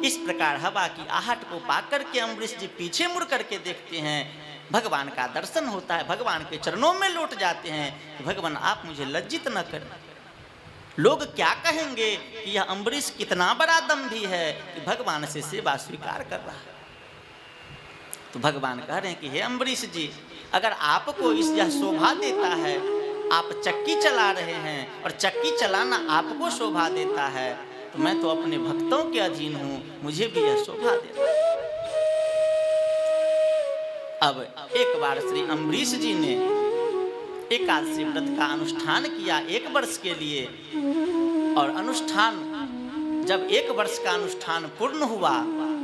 इस प्रकार हवा की आहट को पाकर के अम्बरीश जी पीछे मुड़ करके देखते हैं, भगवान का दर्शन होता है, भगवान के चरणों में लौट जाते हैं कि भगवान आप मुझे लज्जित न करें। लोग क्या कहेंगे कि यह अम्बरीश कितना बड़ा दम्भी है कि भगवान से सेवा स्वीकार कर रहा है। तो भगवान कह रहे हैं कि हे अम्बरीश जी, अगर आपको इस यह शोभा देता है, आप चक्की चला रहे हैं और चक्की चलाना आपको शोभा देता है, तो मैं तो अपने भक्तों के अधीन हूं, मुझे भी यह शोभा देता है। अब एक बार श्री अम्बरीश जी ने एकादशी व्रत का अनुष्ठान किया 1 वर्ष के लिए, और अनुष्ठान जब 1 वर्ष का अनुष्ठान पूर्ण हुआ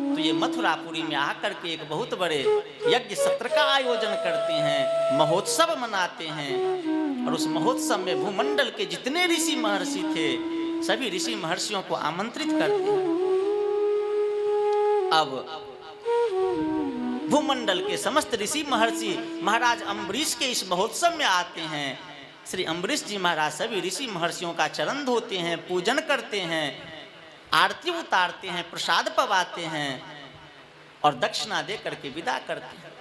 तो ये मथुरापुरी में आकर के एक बहुत बड़े यज्ञ सत्र का आयोजन करते हैं, महोत्सव मनाते हैं। और उस महोत्सव में भूमंडल के जितने ऋषि महर्षि थे सभी ऋषि महर्षियों को आमंत्रित करते हैं। अब भूमंडल के समस्त ऋषि महर्षि महाराज अम्बरीश के इस महोत्सव में आते हैं। श्री अम्बरीश जी महाराज सभी ऋषि महर्षियों का चरण धोते हैं, पूजन करते हैं, आरती उतारते हैं, प्रसाद पवाते हैं और दक्षिणा दे करके विदा करते हैं।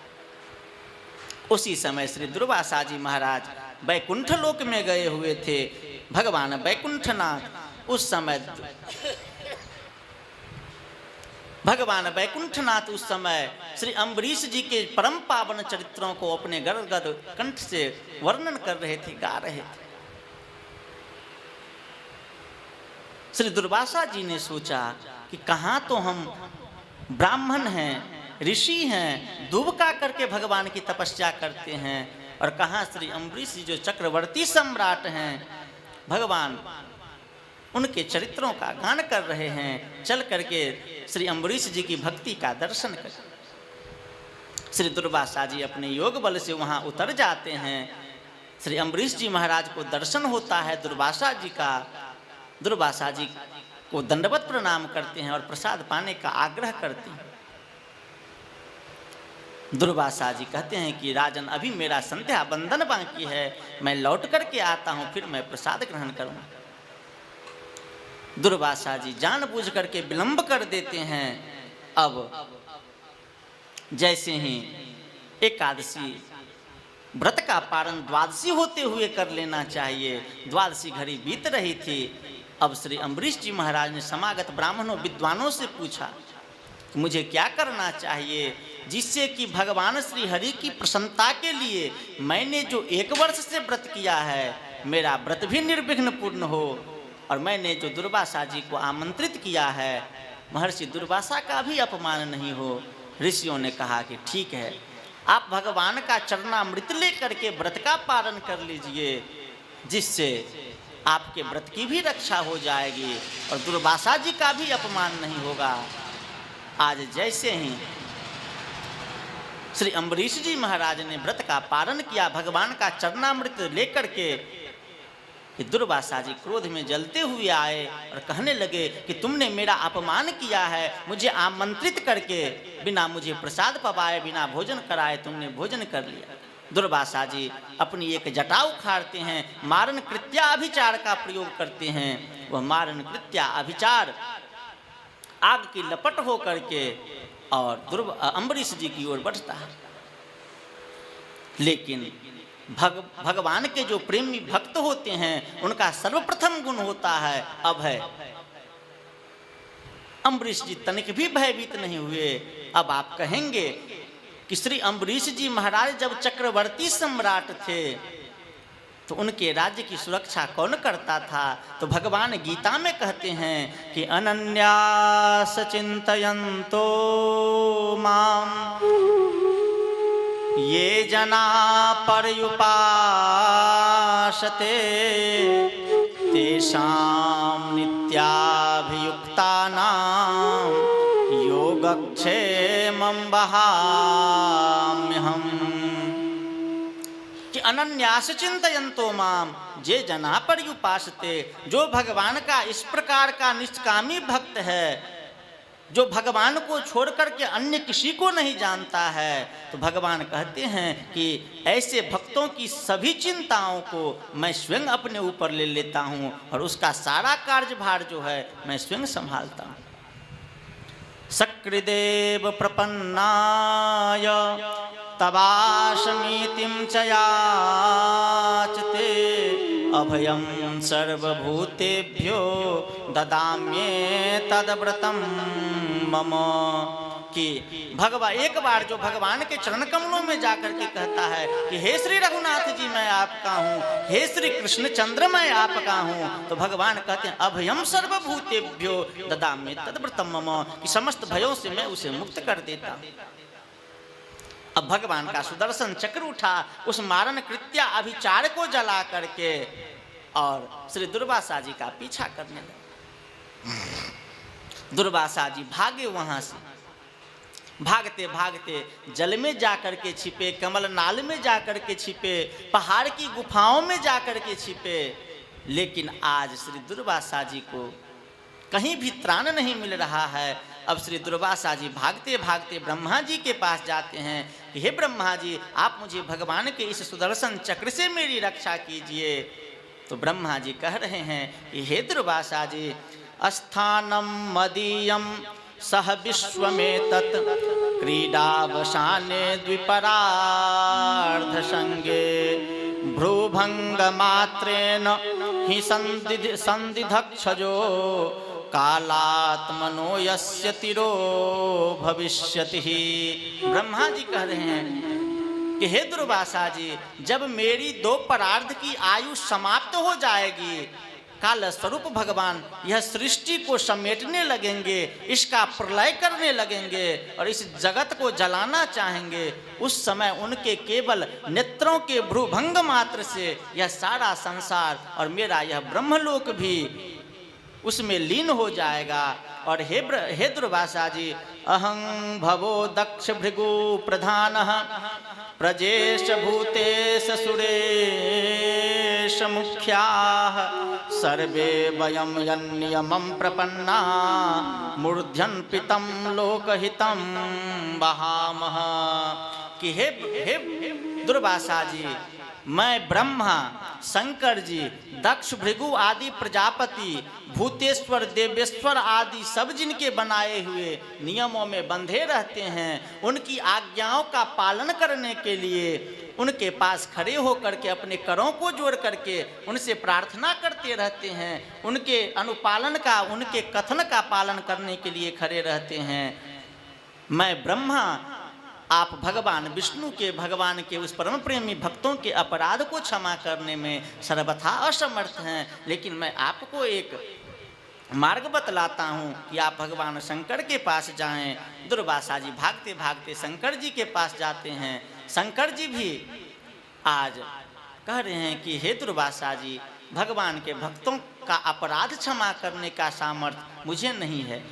उसी समय श्री दुर्वासा जी महाराज बैकुंठ लोक में गए हुए थे। भगवान बैकुंठनाथ उस समय भगवान बैकुंठनाथ उस समय श्री अम्बरीश जी के परम पावन चरित्रों को अपने गदगद कंठ से वर्णन कर रहे थे, गा रहे थे। श्री दुर्वासा जी ने सोचा कि कहाँ तो हम ब्राह्मण हैं, ऋषि हैं, दुबका करके भगवान की तपस्या करते हैं, और कहाँ श्री अम्बरीश जी जो चक्रवर्ती सम्राट हैं, भगवान उनके चरित्रों का गान कर रहे हैं। चल करके श्री अम्बरीश जी की भक्ति का दर्शन कर। श्री दुर्वासा जी अपने योग बल से वहाँ उतर जाते हैं। श्री अम्बरीश जी महाराज को दर्शन होता है दुर्वासा जी का। दुर्वासा जी को दंडवत प्रणाम करते हैं और प्रसाद पाने का आग्रह करते हैं। दुर्वासा जी कहते हैं कि राजन अभी मेरा संध्या बंदन बाकी है, मैं लौट करके आता हूँ, फिर मैं प्रसाद ग्रहण करूँगा। दुर्वासा जी जानबूझ करके विलंब कर देते हैं। अब जैसे ही एकादशी व्रत का पारण द्वादशी होते हुए कर लेना चाहिए, द्वादशी घड़ी बीत रही थी। अब श्री अम्बरीश जी महाराज ने समागत ब्राह्मणों विद्वानों से पूछा कि मुझे क्या करना चाहिए जिससे कि भगवान श्री हरि की प्रसन्नता के लिए मैंने जो 1 वर्ष से व्रत किया है मेरा व्रत भी निर्विघ्न पूर्ण हो, और मैंने जो दुर्वासा जी को आमंत्रित किया है महर्षि दुर्वासा का भी अपमान नहीं हो। ऋषियों ने कहा कि ठीक है, आप भगवान का चरणामृत लेकर के व्रत का पालन कर लीजिए, जिससे आपके व्रत की भी रक्षा हो जाएगी और दुर्वासा जी का भी अपमान नहीं होगा। आज जैसे ही श्री अम्बरीश जी महाराज ने व्रत का पालन किया, भगवान का चरणामृत लेकर के, कि दुर्वासा जी क्रोध में जलते हुए आए और कहने लगे कि तुमने मेरा अपमान किया है, मुझे आमंत्रित करके बिना मुझे प्रसाद पवाए, बिना भोजन कराए तुमने भोजन कर लिया। दुर्वासा जी अपनी एक जटा उखाड़ते हैं, मारण कृत्याभिचार का प्रयोग करते हैं। वह मारण कृत्याभिचार आग की लपट हो करके और अम्बरीश जी की ओर बढ़ता है। लेकिन भगवान के जो प्रेमी भक्त होते हैं उनका सर्वप्रथम गुण होता है अभय। अम्बरीश जी तनिक भी भयभीत नहीं हुए। अब आप कहेंगे कि श्री अम्बरीश जी महाराज जब चक्रवर्ती सम्राट थे तो उनके राज्य की सुरक्षा कौन करता था? तो भगवान गीता में कहते हैं कि अनन्यास चिंतयन्तो माम ये जना पर्युपासते तेषां नित्याभियुक्तानां योगक्षेमं वहाम्यहम्। कि अनन्यास चिंतयन्तो माम जे जना पर्युपासते, जो भगवान का इस प्रकार का निष्कामी भक्त है, जो भगवान को छोड़ करके अन्य किसी को नहीं जानता है, तो भगवान कहते हैं कि ऐसे भक्तों की सभी चिंताओं को मैं स्वयं अपने ऊपर ले लेता हूँ और उसका सारा कार्यभार जो है मैं स्वयं संभालता हूँ। सकृदेव प्रपन्नाय तवाशमीतिं च याचते अभयं सर्वभूतेभ्यो ददाम्येतद्व्रतं मम। कि भगवान एक बार जो भगवान के चरण कमलों में जाकर के कहता है कि हे श्री रघुनाथ जी मैं आपका हूँ, हे श्री कृष्णचंद्र मैं आपका हूँ, तो भगवान कहते हैं अभयम सर्वभूतेभ्यो ददाम्येतद्व्रतं मम, कि समस्त भयों से मैं उसे मुक्त कर देता हूँ। अब भगवान का सुदर्शन चक्र उठा, उस मारण कृत्या अभिचार को जला करके और श्री दुर्वासा जी का पीछा करने लगे। दुर्वासा जी भागे वहां से, भागते भागते जल में जाकर के छिपे, कमल नाल में जाकर के छिपे, पहाड़ की गुफाओं में जाकर के छिपे। लेकिन आज श्री दुर्वासा जी को कहीं भी त्राण नहीं मिल रहा है। अब श्री दुर्वासा जी भागते भागते ब्रह्मा जी के पास जाते हैं कि हे ब्रह्मा जी, आप मुझे भगवान के इस सुदर्शन चक्र से मेरी रक्षा कीजिए। तो ब्रह्मा जी कह रहे हैं कि हे दुर्वासा जी, अस्थानम मदीयम सह विश्वमेतत् क्रीडावसाने द्विपरार्ध संगे भ्रूभंग मात्रेण हि संदिधक्षजो कालात्मनो यस्य तिरो भविष्यति। ब्रह्मा जी कह रहे हैं कि हे दुर्वासा जी, जब मेरी 2 परार्ध की आयु समाप्त हो जाएगी, काल स्वरूप भगवान यह सृष्टि को समेटने लगेंगे, इसका प्रलय करने लगेंगे और इस जगत को जलाना चाहेंगे। उस समय उनके केवल नेत्रों के भ्रूभंग मात्र से यह सारा संसार और मेरा यह ब्रह्मलोक भी उसमें लीन हो जाएगा। और हे दुर्वासा जी, अहं भवो दक्ष भृगु प्रधानः प्रजेश भूतेश सुरेश मुख्याः सर्वे वयं यन्नियमं प्रपन्ना मूर्ध्यन् पितं लोकहितं वहामः। कि हे दुर्वासा जी, मैं ब्रह्मा, शंकर जी, दक्ष, भृगु आदि प्रजापति, भूतेश्वर, देवेश्वर आदि सब जिनके बनाए हुए नियमों में बंधे रहते हैं, उनकी आज्ञाओं का पालन करने के लिए उनके पास खड़े होकर के अपने करों को जोड़ करके उनसे प्रार्थना करते रहते हैं, उनके अनुपालन का, उनके कथन का पालन करने के लिए खड़े रहते हैं। मैं ब्रह्मा, आप भगवान विष्णु के, भगवान के उस परम प्रेमी भक्तों के अपराध को क्षमा करने में सर्वथा असमर्थ हैं। लेकिन मैं आपको एक मार्ग बतलाता हूँ कि आप भगवान शंकर के पास जाएं। दुर्वासा जी भागते भागते शंकर जी के पास जाते हैं। शंकर जी भी आज कह रहे हैं कि हे दुर्वासा जी, भगवान के भक्तों का अपराध क्षमा करने का सामर्थ्य मुझे नहीं है,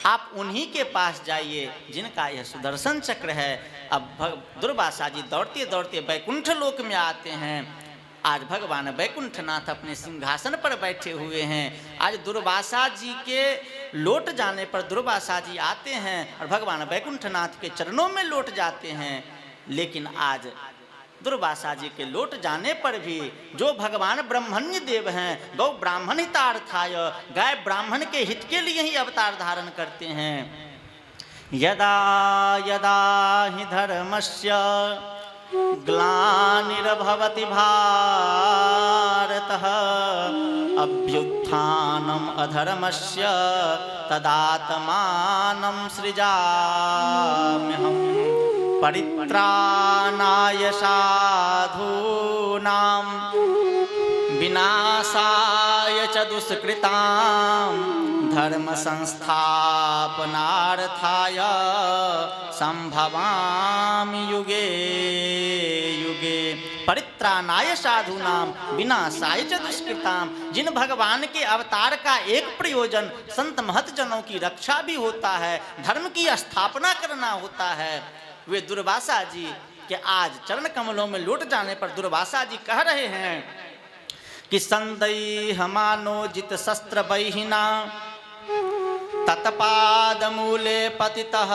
आप उन्हीं के पास जाइए जिनका यह सुदर्शन चक्र है। अब दुर्वासा जी दौड़ते दौड़ते बैकुंठ लोक में आते हैं। आज भगवान बैकुंठनाथ अपने सिंहासन पर बैठे हुए हैं। आज दुर्वासा जी के लौट जाने पर दुर्वासा जी आते हैं और भगवान बैकुंठनाथ के चरणों में लौट जाते हैं। लेकिन आज दुर्वासा जी के लौट जाने पर भी जो भगवान ब्रह्मण्य देव हैं, गौ ब्राह्मण हितार्थाय, गाय ब्राह्मण के हित के लिए ही अवतार धारण करते हैं। यदा यदा हि धर्मस्य ग्लानिर्भवति भारतः अभ्युत्थानम् अधर्मस्य तदात्मानं सृजाम्यहम् परित्राणाय साधूनां विनाशाय च दुष्कृतां धर्म संस्थापनार्थाय संभवामि युगे युगे। परित्राणाय साधूनां विनाशाय च दुष्कृतां। जिन भगवान के अवतार का एक प्रयोजन संत महत जनों की रक्षा भी होता है, धर्म की स्थापना करना होता है, वे दुर्वासा जी के आज चरण कमलों में लौट जाने पर दुर्वासा जी कह रहे हैं कि संदैह मानोजित शस्त्र बहिना तत्पादमूले पतितः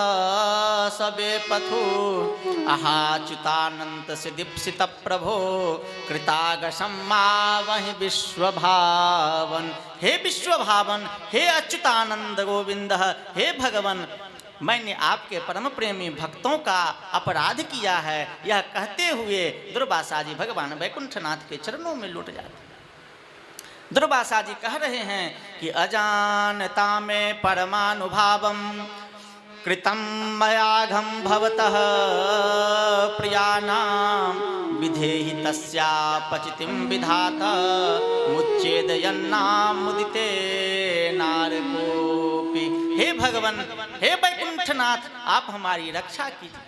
सबे पथो अहाच्युतानंत से दीप्सित प्रभो कृतागसम्मावहि विश्वभावन। हे विश्वभावन, हे अच्युतानंद गोविंद, हे भगवन, मैंने आपके परम प्रेमी भक्तों का अपराध किया है। यह कहते हुए दुर्वासा जी भगवान वैकुंठनाथ के चरणों में लौट जाते। दुर्वासा जी कह रहे हैं कि अजानता में परमानुभावम कृतं मयाघं भवतः प्रियाणां विधेहि तस्यापचितिं विधाता मुच्चेदयन्नां मुदिते नारकोपि। हे भगवन, हे वैकुंठनाथ, आप हमारी रक्षा कीजिए।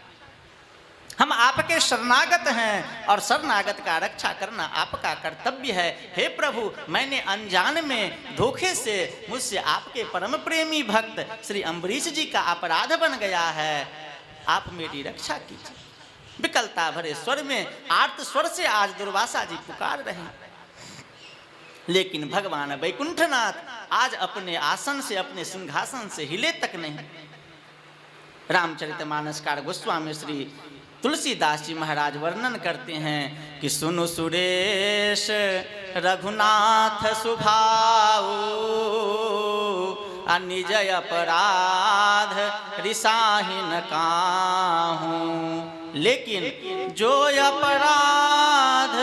हम आपके शरणागत हैं और शरणागत का रक्षा करना आपका कर्तव्य है। हे प्रभु, मैंने अनजान में धोखे से मुझसे आपके परम प्रेमी भक्त श्री अम्बरीश जी का अपराध बन गया है, आप मेरी रक्षा कीजिए। विकलता भरे स्वर में, आर्त स्वर से आज दुर्वासा जी पुकार रहे हैं, लेकिन भगवान वैकुंठनाथ आज अपने आसन से, अपने सिंहासन से हिले तक नहीं। रामचरितमानसकार गोस्वामी श्री तुलसीदास जी महाराज वर्णन करते हैं कि सुनु सुरेश रघुनाथ सुभाऊ निज अपराध रिसाहि न काहूं। लेकिन जो अपराध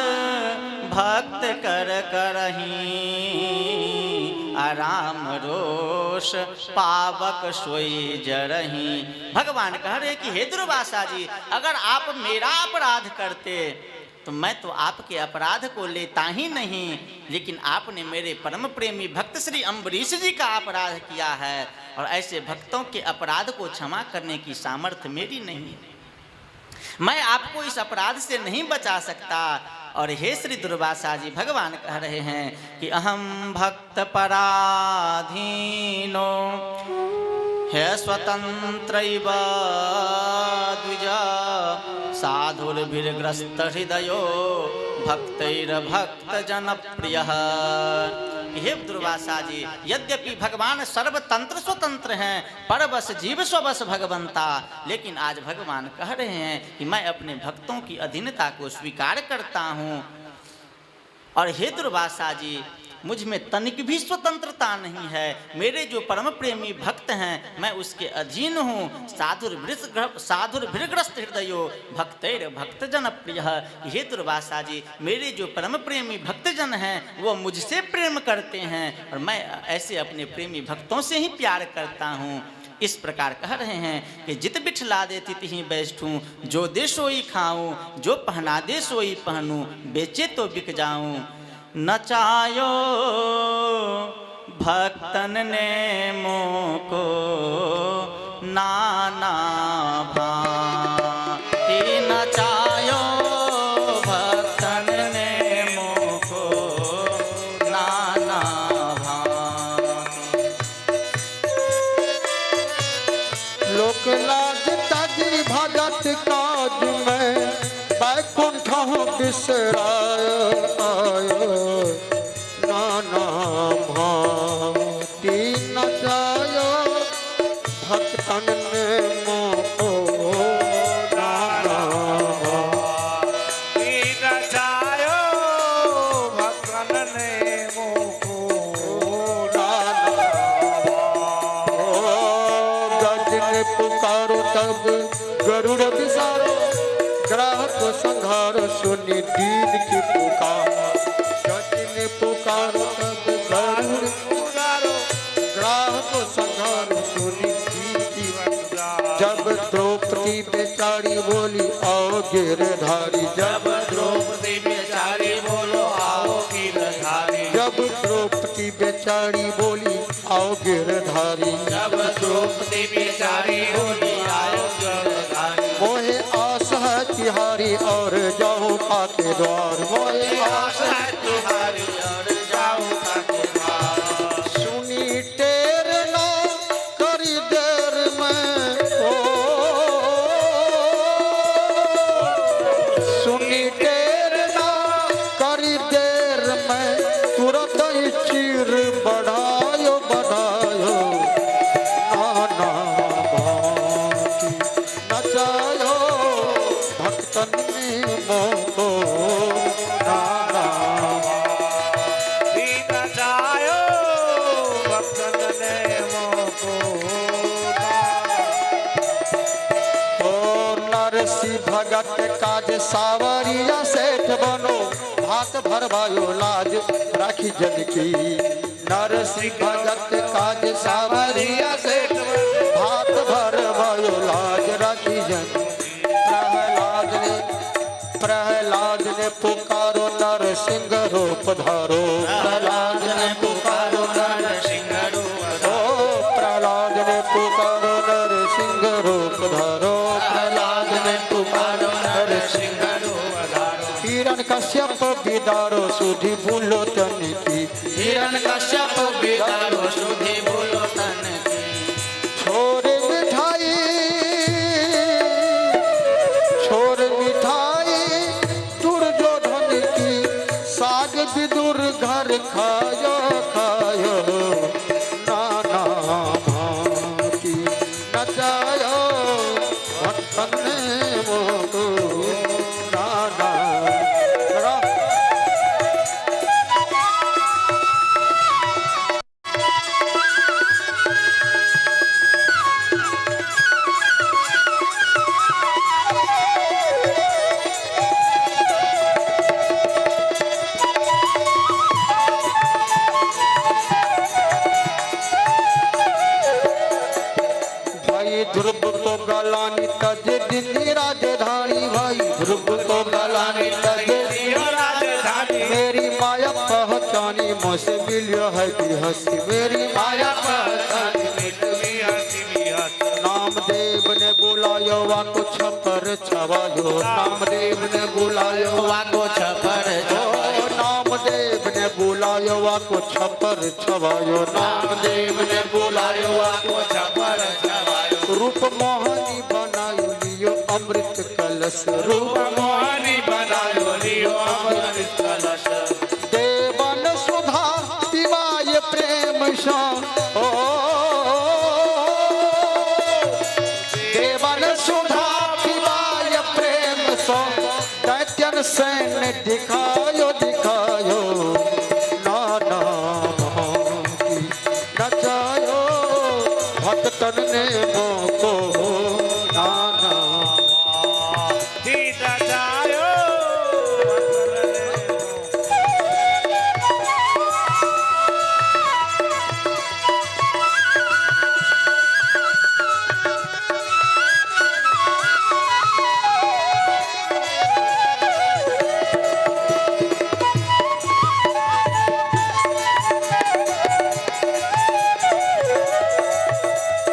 भक्त कर करही आराम रोष पावक सोई जरही। भगवान कह रहे कि हे दुर्वासा जी, अगर आप मेरा अपराध करते तो मैं तो आपके अपराध को लेता ही नहीं, लेकिन आपने मेरे परम प्रेमी भक्त श्री अम्बरीश जी का अपराध किया है और ऐसे भक्तों के अपराध को क्षमा करने की सामर्थ्य मेरी नहीं है। मैं आपको इस अपराध से नहीं बचा सकता। और हे श्री दुर्वासा जी, भगवान कह रहे हैं कि अहम भक्त पराधीनो हे स्वतंत्रैव द्विज साधुर्भिर्ग्रस्त हृदयो भक्तैर्भक्त जनप्रियः। हे दुर्वासा जी, यद्यपि भगवान सर्वतंत्र स्वतंत्र हैं, परवश जीव स्ववश भगवंता, लेकिन आज भगवान कह रहे हैं कि मैं अपने भक्तों की अधीनता को स्वीकार करता हूँ। और हे दुर्वासा जी, मुझ में तनिक भी स्वतंत्रता नहीं है। मेरे जो परम प्रेमी भक्त हैं, मैं उसके अधीन हूँ। साधुर्भिर्ग्रस्त हृदयो भक्तैर भक्त जन प्रिय। हे दुर्वासा जी, मेरे जो परम प्रेमी भक्तजन हैं वो मुझसे प्रेम करते हैं और मैं ऐसे अपने प्रेमी भक्तों से ही प्यार करता हूँ। इस प्रकार कह रहे हैं कि जित बिठला दे तित ही बैठूं, जो दे सोई खाऊं, जो पहना दे सोई पहनूं, बेचे तो बिक जाऊं। नचायो भक्तन ने मोको नाना भांति, नचायो भक्तन ने मोको नाना भांति। लोक लाज ताजी भगत काज में बैकुंठ बिसराय आयो नाना भांति। नचायो भक्तन ने मोको नाना भांति। पुकार सुनी दीन की पुकार, जटिन पुकार तब गरुड़ पुकारो ग्राह को संहार सुनी दीन की। जब द्रौपदी बेचारी बोली आओ गिरधारी, जब द्रौपदी बेचारी बोलो आओ गिरधारी, जब द्रौपदी बेचारी बोली आओ गिरधारी, जब द्रौपदी बेचारी बोली आओ गिरधारी, मोहे आस है तिहारी और जाओ काके द्वार, मोहे आस है है तुम्हारी और जाओ काके द्वार। सुनी टेर ना करी देर में ओ, सुनी टेर ना करी देर में, तुरंत ही चीर बढ़ायो बढ़ायो, नाना बाकी नचायो भक्तन में मोको, नाना दीना जायो भक्तन ने मोको, ओ नरसी भगत काज सावरिया सेठ बनो, भात भरवायो लाज राखी जन की। नरसी भगत काज सावरिया सेठ बनो, भात भरवायो लाज राखी जन। प्रहलाद ने पुकारो नरसिंह रूप धारो, प्रहलाद ने पुकारो नरसिंह रूप ओ प्रहलाद ने पुकारो नरसिंह रूप धारो, प्रहलाद ने पुकारो नरसिंह। रूप धारो, हिरण कश्यप बिदारो सुधि भूलो तन की, हिरण कश्यप बिदारो सुधि बोलो तन की। छोड़ मिठाई छोड़ मिठाई दुर्योधन की, साग विदुर घर खायो खायो, नाना की नचायो भक्तन ने मोको, नाना भाई ध्रुव को गलानी तज दिल्ली राजधानी, भाई ध्रुव को गलानी तज राजधानी, मेरी माया पहचानी, मुझसे मिलियो है कि हंसी, मेरी माया पहचानी। नामदेव ने बुलायो वाको छपर छवायो, नामदेव ने बुलायो वाको छपर ओ नामदेव ने बुलायो वाको छपर छवायो, नामदेव ने बुलायो को छपर छवायो, रूप मोहनी बनायो लियो अमृत कलश, रूप मोहनी बनायो लियो अमृत कलश, देवन सुधा पिवाय प्रेम सा ओ, देवन सुधा पिवाय प्रेम सा, दैत्यन सैन्य दिखायो दिखायो, नाना की नचायो भक्तन ने मोको, नाना दीना जायो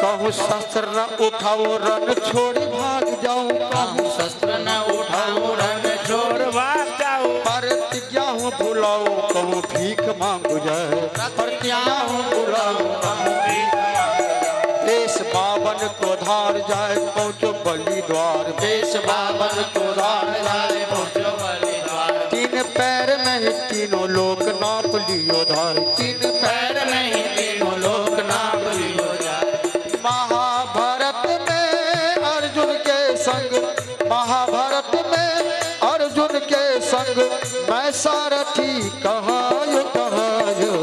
कहूँ शस्त्र न उठाओ रन छोड़ी भाग जाऊं, कहूँ शस्त्र न उठाओ रन छोड़ भाग जाओ, प्रतिज्ञा हूँ बुलाओ, कहूँ भीख मांगू जाए, प्रतिज्ञा हूँ बुलाओ, देश बावन को धार जाए पहुँचो बलि द्वार, देश बावन को धार जाए पहुंचो बलि द्वार, तीन पैर में ही तीनों लोक नाप लियो धार, तीन पैर में ही तीनों लोक नाप लियो धार। महाभारत में अर्जुन के संग, महाभारत में अर्जुन के संग, मैं सारथी कहायो कहायो,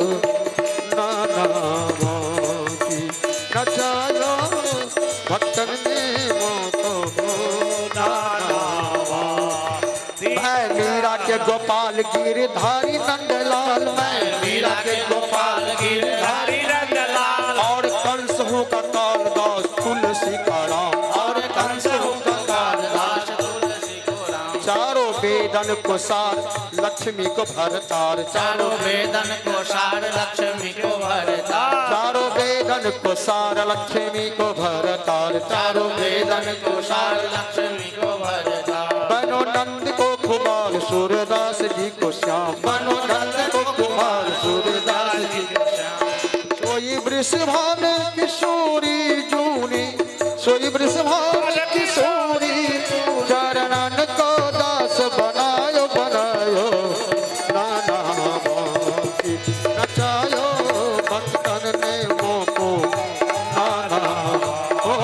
नाना की नचायो भक्तन ने मोको, नाना मैं मीरा के गोपाल गिरधारी नंदलाल, मैं मीरा के गोपाल गिरधारी नंदलाल, और कंस हूँ का कालिदास तुलसी का राम, और कंस हूँ का कालिदास तुलसी को राम। चारों वेदन को सार लक्ष्मी को भरतार, चारों वेदन को सार लक्ष्मी को भरतार, चारों वेदन को सार लक्ष्मी को भरतार, चारों वेदन को सार लक्ष्मी को भरतार। बनो नंद को कुमार सूरदास जी को श्याम, बनो नंद को कुमार सूरदास जी को श्याम। सोई वृषभान किशोरी जूनी, सोई वृषभान किशोरी, चरणन को दास बनायो बनायो, नाना मोती नचायो भक्तन ने मोको, नाना ओ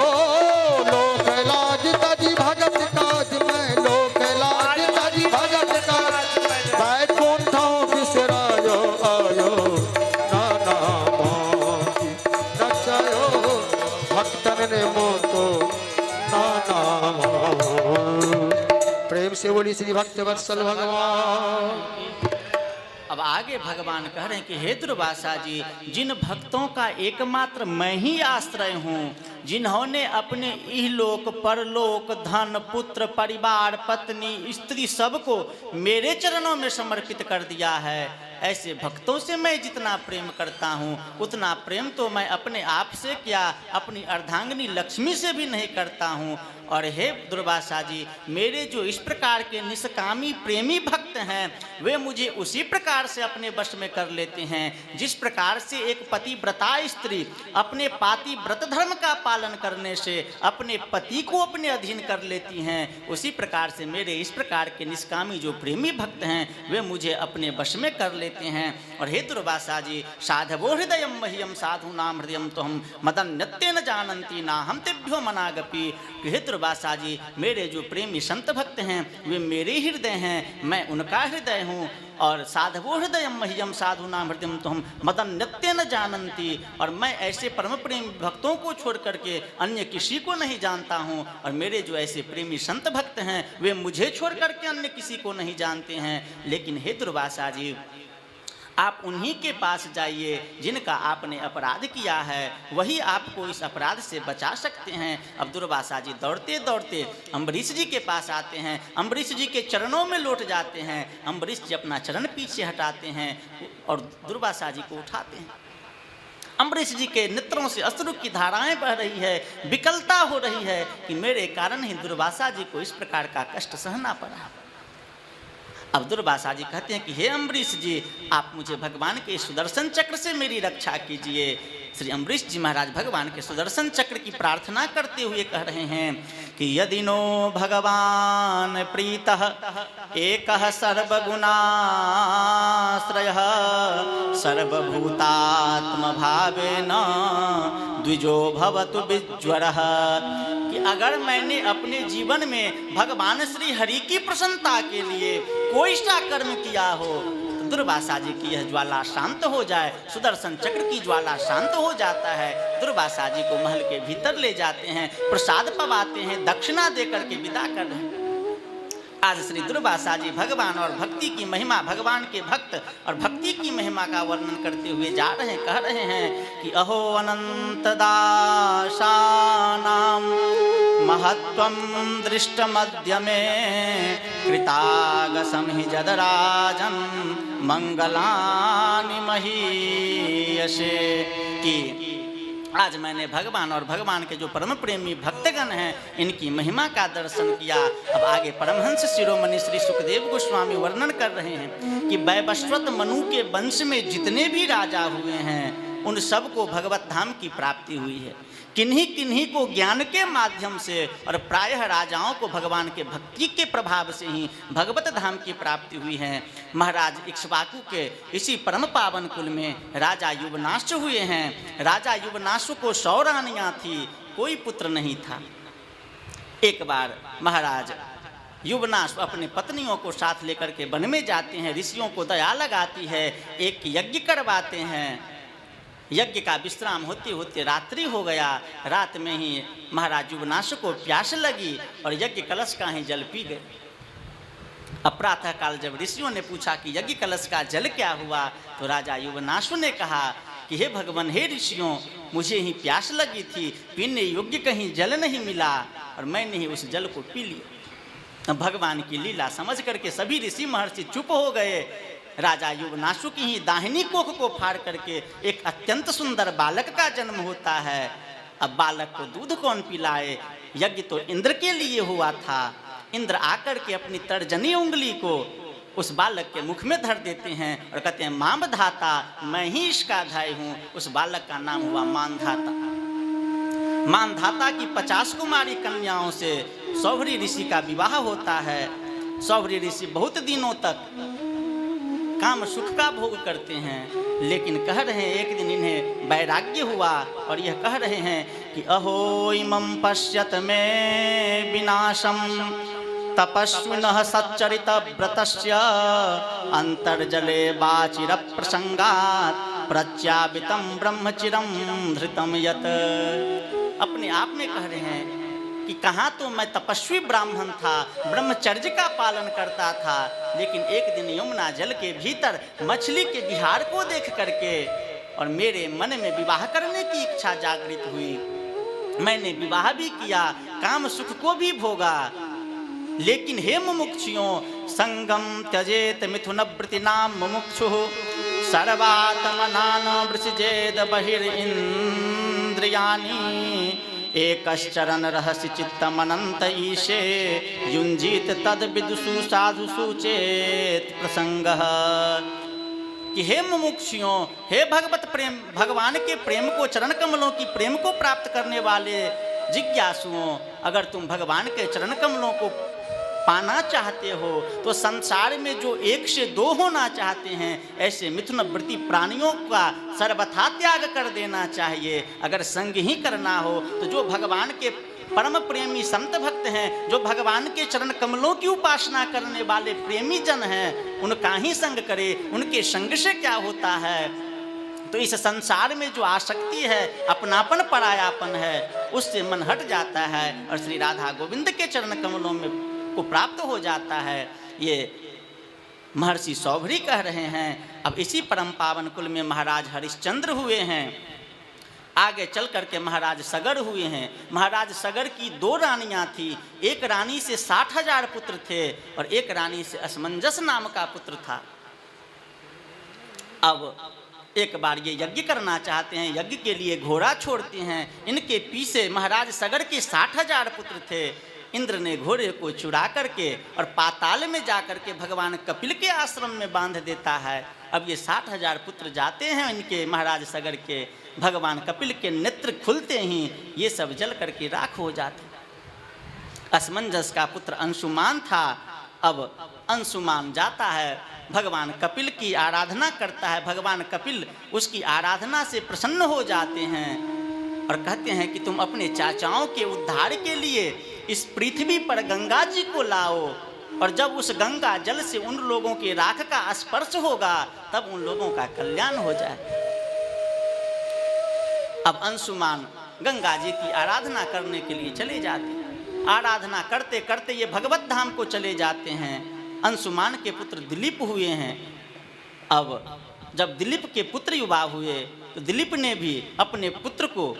लोक लाज तजी भगत काज, मैं लोक लाज तजी भगत काज, बैकुंठों बिसरायो आयो, नाना मोती नचायो भक्तन ने मोको, नाना प्रेम से बोली श्री भक्त वत्सल भगवान। अब आगे भगवान कह रहे हैं कि हे दुर्वासा जी, जिन भक्तों का एकमात्र मैं ही आश्रय हूँ, जिन्होंने अपने इहलोक परलोक धन पुत्र परिवार पत्नी स्त्री सबको मेरे चरणों में समर्पित कर दिया है, ऐसे भक्तों से मैं जितना प्रेम करता हूँ उतना प्रेम तो मैं अपने आप से क्या अपनी अर्धांगिनी लक्ष्मी से भी नहीं करता हूँ। और हे दुर्वासा जी, मेरे जो इस प्रकार के निष्कामी प्रेमी भक्त हैं वे मुझे उसी प्रकार से अपने वश में कर लेते हैं जिस प्रकार से एक पतिव्रता स्त्री अपने पाति व्रत धर्म का पालन करने से अपने पति को अपने अधीन कर लेती हैं, उसी प्रकार से मेरे इस प्रकार के निष्कामी जो प्रेमी भक्त हैं वे मुझे अपने वश में कर लेते हैं। और हे दुर्वासा जी, साधवो हृदय मह्यम साधु नाम हृदय तो हम मदन नत्य न जानती ना हम तेभ्यो मनागपी। हे दुर्वासा जी, मेरे जो प्रेमी संत भक्त हैं वे मेरे हृदय हैं, मैं उनका हृदय हूँ। और साधवो हृदय मह्यम साधु नाम हृदय तो हम मदन नत्य न जानती, और मैं ऐसे परम प्रेमी भक्तों को छोड़ करके अन्य किसी को नहीं जानता हूँ। और मेरे जो ऐसे प्रेमी संत भक्त हैं वे मुझे छोड़ करके अन्य किसी को नहीं जानते हैं। लेकिन हे दुर्वासा जी, आप उन्हीं के पास जाइए जिनका आपने अपराध किया है, वही आपको इस अपराध से बचा सकते हैं। अब दुर्वासा जी दौड़ते दौड़ते अम्बरीश जी के पास आते हैं, अम्बरीश जी के चरणों में लौट जाते हैं। अम्बरीश जी अपना चरण पीछे हटाते हैं और दुर्वासा जी को उठाते हैं। अम्बरीश जी के नेत्रों से अश्रु की धाराएं बह रही है, विकलता हो रही है कि मेरे कारण ही दुर्वासा जी को इस प्रकार का कष्ट सहना पड़ा। अब दुर्वासा जी कहते हैं कि हे अम्बरीश जी, आप मुझे भगवान के सुदर्शन चक्र से मेरी रक्षा कीजिए। श्री अम्बरीश जी महाराज भगवान के सुदर्शन चक्र की प्रार्थना करते हुए कह रहे हैं कि यदि नो भगवान प्रीतः एकः सर्वगुणाश्रयः सर्वभूतात्म भावेन द्विजो भवतु विज्वरः। कि अगर मैंने अपने जीवन में भगवान श्री हरि की प्रसन्नता के लिए कोई सा कर्म किया हो तो दुर्वासा जी की यह ज्वाला शांत हो जाए। सुदर्शन चक्र की ज्वाला शांत हो जाता है। दुर्वासा जी को महल के भीतर ले जाते हैं, प्रसाद पवाते हैं, दक्षिणा देकर के विदा कर रहे हैं। आज श्री दुर्वासा जी भगवान और भक्ति की महिमा, भगवान के भक्त और भक्ति की महिमा का वर्णन करते हुए जा रहे हैं, कह रहे हैं कि अहो अनंत दासानां महत्वं दृष्टमद्य मे कृतागसं हि जदराजन् मंगलानि महीयसे। कि आज मैंने भगवान और भगवान के जो परम प्रेमी भक्तगण हैं इनकी महिमा का दर्शन किया। अब आगे परमहंस शिरोमणि श्री सुखदेव गोस्वामी वर्णन कर रहे हैं कि वैवस्वत मनु के वंश में जितने भी राजा हुए हैं उन सबको भगवत धाम की प्राप्ति हुई है। किन्हीं किन्हीं को ज्ञान के माध्यम से और प्रायः राजाओं को भगवान के भक्ति के प्रभाव से ही भगवत धाम की प्राप्ति हुई है। महाराज इक्ष्वाकु के इसी परम पावन कुल में राजा युवनाश हुए हैं। राजा युवनाश को 100 रानियाँ थी, कोई पुत्र नहीं था। एक बार महाराज युवनाश अपने पत्नियों को साथ लेकर के वन में जाते हैं, ऋषियों को दया लगाती है, एक यज्ञ करवाते हैं। यज्ञ का विश्राम होते होते रात्रि हो गया। रात में ही महाराज युवनाश को प्यास लगी और यज्ञ कलश का ही जल पी गए। अब प्रातः काल जब ऋषियों ने पूछा कि यज्ञ कलश का जल क्या हुआ, तो राजा युवनाशु ने कहा कि हे भगवान, हे ऋषियों, मुझे ही प्यास लगी थी, पीने योग्य कहीं जल नहीं मिला और मैंने ही उस जल को पी लिया। भगवान की लीला समझ करके सभी ऋषि महर्षि चुप हो गए। राजा युवनाशु की ही दाहिनी कोख को फाड़ करके एक अत्यंत सुंदर बालक का जन्म होता है। अब बालक को दूध कौन पिलाए? यज्ञ तो इंद्र के लिए हुआ था। इंद्र आकर के अपनी तर्जनी उंगली को उस बालक के मुख में धर देते हैं और कहते हैं, मामधाता, मैं ही इसका धाय हूं। उस बालक का नाम हुआ मानधाता। मानधाता की 50 कुमारी कन्याओं से सौभरी ऋषि का विवाह होता है। सौभरी ऋषि बहुत दिनों तक काम सुख का भोग करते हैं, लेकिन कह रहे हैं एक दिन इन्हें वैराग्य हुआ और यह कह रहे हैं कि अहो इमं पश्यत में विनाशम तपस्विनः सच्चरित व्रतस्य अंतर्जले वाचिर प्रसंगात् प्रत्यावितम ब्रह्मचिरम धृतम यत्। अपने आप में कह रहे हैं कि कहाँ तो मैं तपस्वी ब्राह्मण था, ब्रह्मचर्य का पालन करता था, लेकिन एक दिन यमुना जल के भीतर मछली के विहार को देख करके और मेरे मन में विवाह करने की इच्छा जागृत हुई। मैंने विवाह भी किया, काम सुख को भी भोगा, लेकिन हे मुमुक्षुओं, संगम त्यजेत मिथुन वृत्तिनाम मुमुक्षुः सर्वात्मनान वृषिजेद बहिरिन्द्रियाणि एकश्चरण रहस्य चित्तमनंत ईशे युंजीत तद विदुषु साधुषु चेत प्रसंगः। कि हे मुमुक्षुओं, हे भगवत प्रेम, भगवान के प्रेम को, चरण कमलों की प्रेम को प्राप्त करने वाले जिज्ञासुओं, अगर तुम भगवान के चरण कमलों को पाना चाहते हो तो संसार में जो 1 से 2 होना चाहते हैं, ऐसे मिथुन वृत्ति प्राणियों का सर्वथा त्याग कर देना चाहिए। अगर संग ही करना हो तो जो भगवान के परम प्रेमी संत भक्त हैं, जो भगवान के चरण कमलों की उपासना करने वाले प्रेमी जन हैं, उनका ही संग करे। उनके संग से क्या होता है? तो इस संसार में जो आसक्ति है, अपनापन परायापन है, उससे मन हट जाता है और श्री राधा गोविंद के चरण कमलों में को प्राप्त हो जाता है। ये महर्षि सौभरी कह रहे हैं। अब इसी परम पावन कुल में महाराज हरिश्चंद्र हुए हैं। आगे चल करके महाराज सगर हुए हैं। महाराज सगर की 2 रानियां थी। एक रानी से 60,000 पुत्र थे और एक रानी से असमंजस नाम का पुत्र था। अब एक बार ये यज्ञ करना चाहते हैं, यज्ञ के लिए घोड़ा छोड़ते हैं। इनके पीछे महाराज सगर के 60,000 पुत्र थे। इंद्र ने घोड़े को चुरा करके और पाताल में जाकर के भगवान कपिल के आश्रम में बांध देता है। अब ये 60,000 पुत्र जाते हैं इनके महाराज सगर के। भगवान कपिल के नेत्र खुलते ही ये सब जल करके राख हो जाते। असमंजस का पुत्र अंशुमान था। अब अंशुमान जाता है, भगवान कपिल की आराधना करता है। भगवान कपिल उसकी आराधना से प्रसन्न हो जाते हैं और कहते हैं कि तुम अपने चाचाओं के उद्धार के लिए इस पृथ्वी पर गंगा जी को लाओ, और जब उस गंगा जल से उन लोगों के राख का स्पर्श होगा तब उन लोगों का कल्याण हो जाए। अब अंशुमान गंगा जी की आराधना करने के लिए चले जाते हैं। आराधना करते करते ये भगवत धाम को चले जाते हैं। अंशुमान के पुत्र दिलीप हुए हैं। अब जब दिलीप के पुत्र युवा हुए तो दिलीप ने भी अपने पुत्र को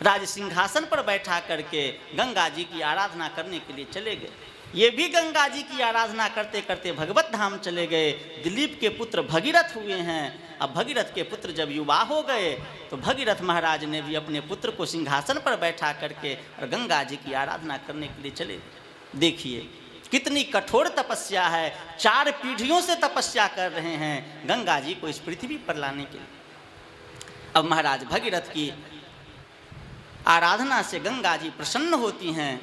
राज सिंहासन पर बैठा करके गंगा जी की आराधना करने के लिए चले गए। ये भी गंगा जी की आराधना करते करते भगवत धाम चले गए। दिलीप के पुत्र भगीरथ हुए हैं। अब भगीरथ के पुत्र जब युवा हो गए तो भगीरथ महाराज ने भी अपने पुत्र को सिंहासन पर बैठा करके और गंगा जी की आराधना करने के लिए चले गए। देखिए कितनी कठोर तपस्या है। 4 पीढ़ियों से तपस्या कर रहे हैं गंगा जी को इस पृथ्वी पर लाने के लिए। अब महाराज भगीरथ की आराधना से गंगा जी प्रसन्न होती हैं।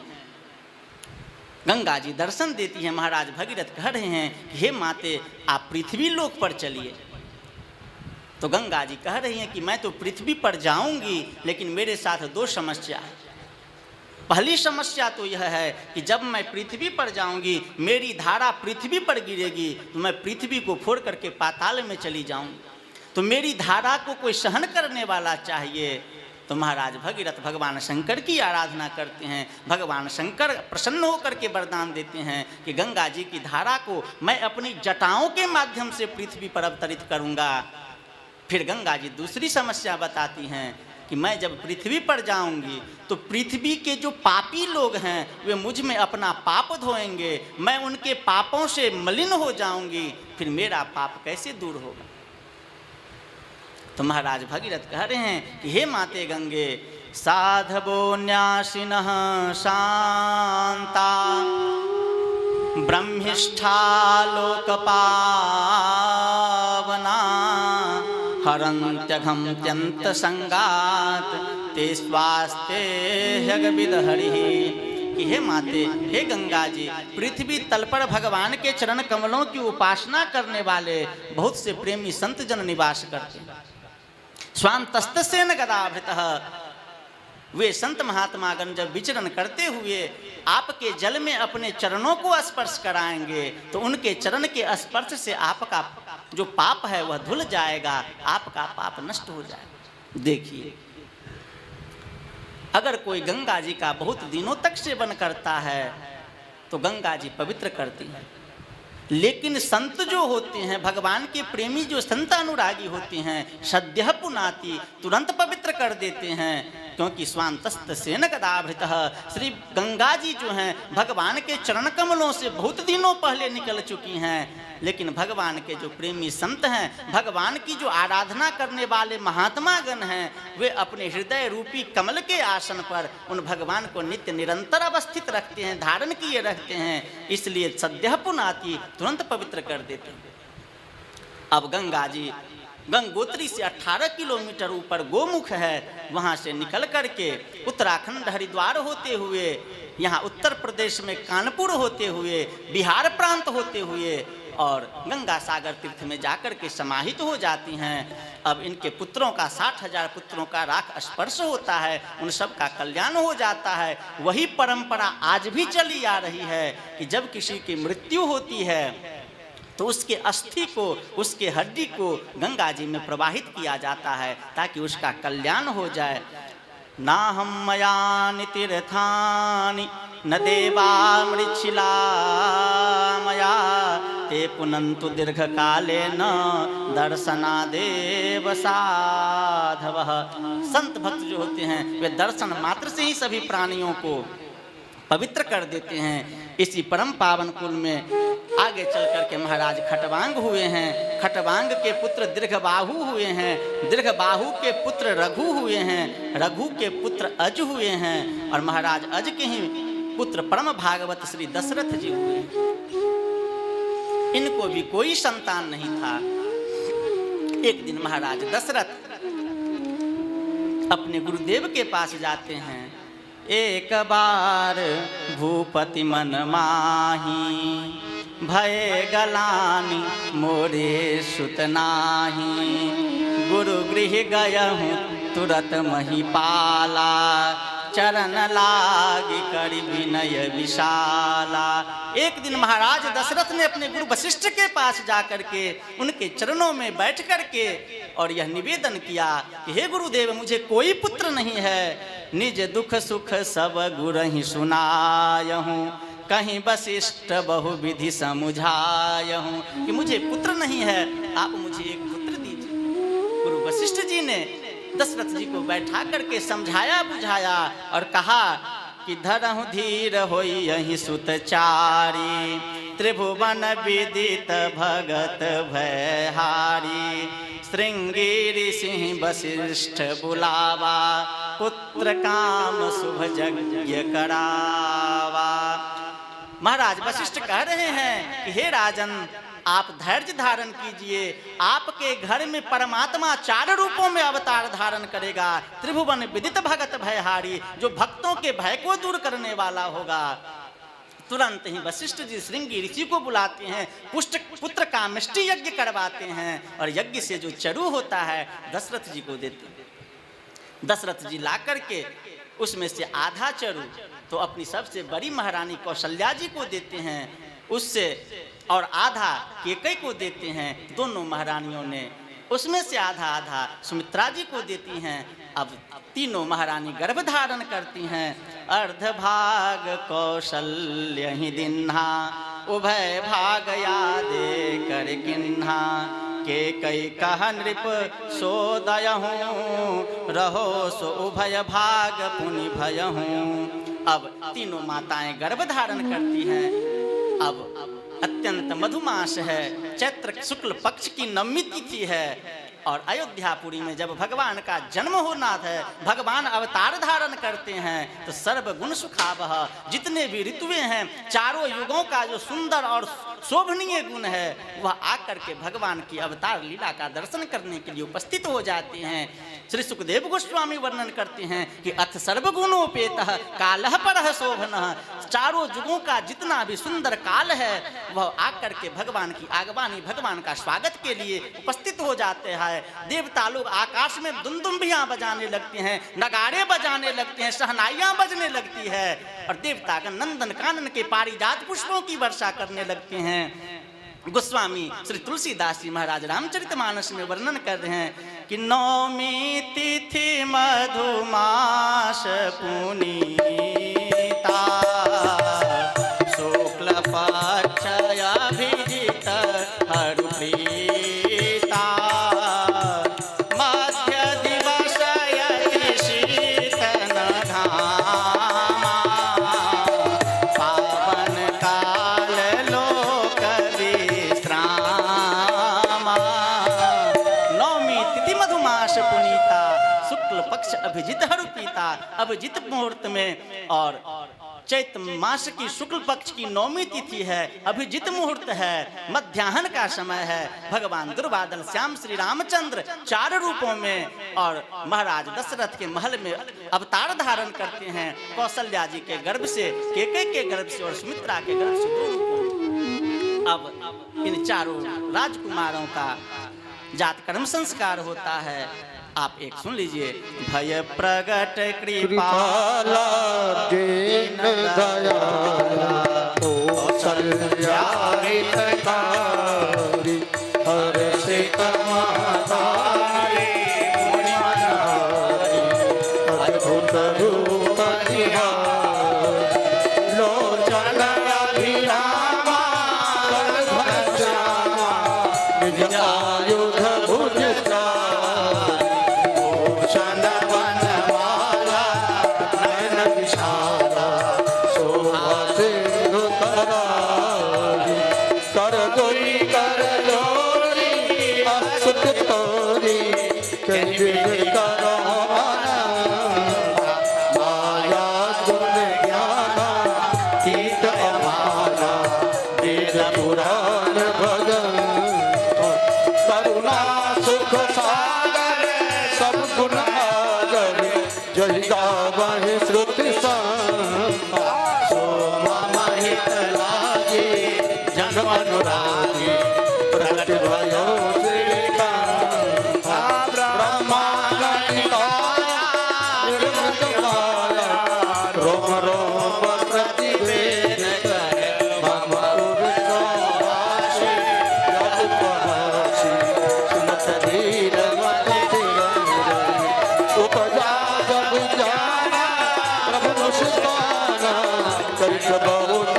गंगा जी दर्शन देती हैं। महाराज भगीरथ कह रहे हैं कि हे माते, आप पृथ्वी लोक पर चलिए। तो गंगा जी कह रही हैं कि मैं तो पृथ्वी पर जाऊंगी, लेकिन मेरे साथ 2 समस्या है। पहली समस्या तो यह है कि जब मैं पृथ्वी पर जाऊंगी, मेरी धारा पृथ्वी पर गिरेगी तो मैं पृथ्वी को फोड़ करके पाताल में चली जाऊंगी। तो मेरी धारा को कोई सहन करने वाला चाहिए। तो महाराज भगीरथ भगवान शंकर की आराधना करते हैं। भगवान शंकर प्रसन्न होकर के वरदान देते हैं कि गंगा जी की धारा को मैं अपनी जटाओं के माध्यम से पृथ्वी पर अवतरित करूंगा। फिर गंगा जी दूसरी समस्या बताती हैं कि मैं जब पृथ्वी पर जाऊंगी तो पृथ्वी के जो पापी लोग हैं वे मुझ में अपना पाप धोएंगे, मैं उनके पापों से मलिन हो जाऊंगी, फिर मेरा पाप कैसे दूर होगा। तो महाराज भगीरथ कह रहे हैं कि हे माते गंगे, साधवो न्यासिनः शांता ब्रह्मिष्ठा लोकपावना हरन्त्यघं संगात ते स्वास्ते ह्यगविदहरि। कि हे माते, हे गंगा जी, पृथ्वी तल पर भगवान के चरण कमलों की उपासना करने वाले बहुत से प्रेमी संत जन निवास करते हैं। स्वांतस्तस्येन गदाभृतः, वे संत महात्मागण जब विचरण करते हुए आपके जल में अपने चरणों को स्पर्श कराएंगे तो उनके चरण के स्पर्श से आपका जो पाप है वह धुल जाएगा, आपका पाप नष्ट हो जाएगा। देखिए, अगर कोई गंगा जी का बहुत दिनों तक सेवन करता है तो गंगा जी पवित्र करती है, लेकिन संत जो होते हैं, भगवान के प्रेमी जो संत अनुरागी होते हैं, सद्यः पुनाति, तुरंत पवित्र कर देते हैं, क्योंकि स्वांतस्तस्येन गदाभृतः, श्री गंगा जी जो हैं भगवान के चरण कमलों से बहुत दिनों पहले निकल चुकी हैं। लेकिन भगवान के जो प्रेमी संत हैं, भगवान की जो आराधना करने वाले महात्मागण हैं, वे अपने हृदय रूपी कमल के आसन पर उन भगवान को नित्य निरंतर अवस्थित रखते हैं, धारण किए रखते हैं, इसलिए सद्यः पुनाति, तुरंत पवित्र कर देते हैं। अब गंगा जी गंगोत्री से 18 किलोमीटर ऊपर गोमुख है, वहाँ से निकल करके उत्तराखंड हरिद्वार होते हुए, यहाँ उत्तर प्रदेश में कानपुर होते हुए, बिहार प्रांत होते हुए और गंगा सागर तीर्थ में जाकर के समाहित हो जाती हैं। अब इनके पुत्रों का 60,000 पुत्रों का राख स्पर्श होता है, उन सब का कल्याण हो जाता है। वही परंपरा आज भी चली आ रही है कि जब किसी की मृत्यु होती है तो उसके अस्थि को, उसके हड्डी को गंगा जी में प्रवाहित किया जाता है ताकि उसका कल्याण हो जाए। ना हम मयानि तीर्थानि न देवा मृच्छिला मया ते पुनन्तु दीर्घकालेन दर्शनादेव साधवः। संत भक्त जो होते हैं वे दर्शन मात्र से ही सभी प्राणियों को पवित्र कर देते हैं। इसी परम पावन कुल में आगे चल करके महाराज खटवांग हुए हैं, खटवांग के पुत्र दीर्घबाहु हुए हैं, दीर्घबाहु के पुत्र रघु हुए हैं, रघु के पुत्र अज हुए हैं और महाराज अज के ही पुत्र परम भागवत श्री दशरथ जी हुए। इनको भी कोई संतान नहीं था। एक दिन महाराज दशरथ अपने गुरुदेव के पास जाते हैं। एक बार भूपति मन माही भय गलानी मोरे सुत नाही, गुरु गृह गयहूँ तुरत महिपाला, चरण लागी करि विनय विशाला। एक दिन महाराज दशरथ ने अपने गुरु वशिष्ठ के पास जाकर के उनके चरणों में बैठ करके और यह निवेदन किया कि हे गुरुदेव, मुझे कोई पुत्र नहीं है, निज दुख सुख सब गुरहि सुनायहूँ, कहीं वशिष्ठ बहुविधि समुझायहूँ। कि मुझे पुत्र नहीं है, आप मुझे एक पुत्र दीजिए। गुरु वशिष्ठ जी ने दशरथ जी को बैठा करके समझाया बुझाया और कहा कि धरहु धीर होई यही सुतचारी, त्रिभुवन विदित भगत भयहारी, श्रृंगेरी सिंह वशिष्ठ बुलावा, पुत्र काम शुभ यज्ञ करावा। महाराज वशिष्ठ कह रहे हैं कि हे राजन, आप धैर्य धारण कीजिए, आपके घर में परमात्मा 4 रूपों में अवतार धारण करेगा। त्रिभुवन विदित भगत भयहारी, जो भक्तों के भय को दूर करने वाला होगा। तुरंत ही वशिष्ठ जी श्रृंगी ऋषि को बुलाते हैं, पुत्र का मिष्टि यज्ञ करवाते हैं और यज्ञ से जो चरु होता है दशरथ जी को देते हैं। दशरथ जी ला करके उसमें से आधा चरु तो अपनी सबसे बड़ी महारानी कौशल्या जी को देते हैं, उससे और आधा केकई को देते हैं। दोनों महारानियों ने उसमें से आधा आधा सुमित्रा जी को देती हैं अब तीनों महारानी गर्भ धारण करती हैं। अर्धभाग कौशल्य ही दिन्हा, उभय भाग यादे कर किन्हा, के कई कह नृप सोदयहूँ, रहो सो उभय भाग पुनि भयहूँ। अब तीनों माताएं गर्भ धारण करती हैं। अब अत्यंत मधुमास है, चैत्र शुक्ल पक्ष की नवमी तिथि है और अयोध्यापुरी में जब भगवान का जन्म होना है, भगवान अवतार धारण करते हैं तो सर्व गुण सुखावह, जितने भी ऋतुएं हैं, चारों युगों का जो सुंदर और शोभनीय गुण है वह आकर के भगवान की अवतार लीला का दर्शन करने के लिए उपस्थित हो जाते हैं। श्री सुखदेव गोस्वामी वर्णन करते हैं कि अथ सर्वगुणोपेतः कालः परः शोभनः, चारों युगों का जितना भी सुंदर काल है वह आकर के भगवान की आगवानी, भगवान का स्वागत के लिए उपस्थित हो जाते हैं। देवता लोग आकाश में दुमदुम्बियां बजाने लगते हैं, नगाड़े बजाने लगते हैं, शहनाइयां बजने लगती है और देवतागण नंदन कानन के पारिजात पुष्पों की वर्षा करने लगते हैं। गोस्वामी श्री तुलसीदास जी महाराज रामचरितमानस में वर्णन कर रहे हैं कि नवमी तिथि मधुमास पुनीता, शुक्ल पक्ष अभिजित हरुप्रीता, मध्य दिवस यति शीतल घामा, पावन काल लोक विश्रामा। नवमी तिथि मधुमास पुनीता, शुक्ल पक्ष अभिजित हरुपीता, अभिजित मुहूर्त में और चैत्र मास की शुक्ल पक्ष की नवमी तिथि है, अभिजित मुहूर्त है, मध्याह्न का समय है। भगवान दुर्वादल श्याम श्री रामचंद्र 4 रूपों में और महाराज दशरथ के महल में अवतार धारण करते हैं। कौशल्या जी के गर्भ से, केकई के गर्भ से और सुमित्रा के गर्भ से 2 रूपों। अब इन चारों राजकुमारों का जातकर्म संस्कार होता है। आप एक सुन लीजिए। भय प्रगट कृपाला दीन दयाला, कौशल्या हितकारी, हर्षित महतारी, मुनि मनहारी, अद्भुत रूप निहारी, लोचन अभिरामा, कर घनश्यामा, निज आयुध भुजता, अनुरागी प्रकट भयो श्रीकांत, ब्रह्मागणिताया निर्मित माया, रोम रोम प्रतिवेद करे, मम उर्वासी यदुपहासी, सुनत धीर मति चिरंजीवी, उपजा जग जाना प्रभु मुस्काना, करित बहुत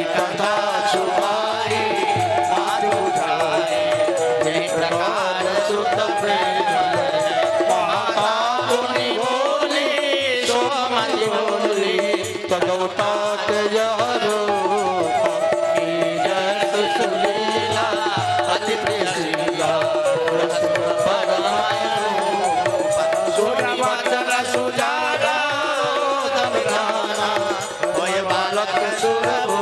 कथा सुभाई माधु जाए, जय प्रकार सुत प्रेम माता मुनि बोली, सोमति बोली, तगौता तेजरो की जय सुशीला, अति प्रियशीला, रसुर परायण, सुरवचन सुजारा, दमिघाना, होय बालक सुरभो,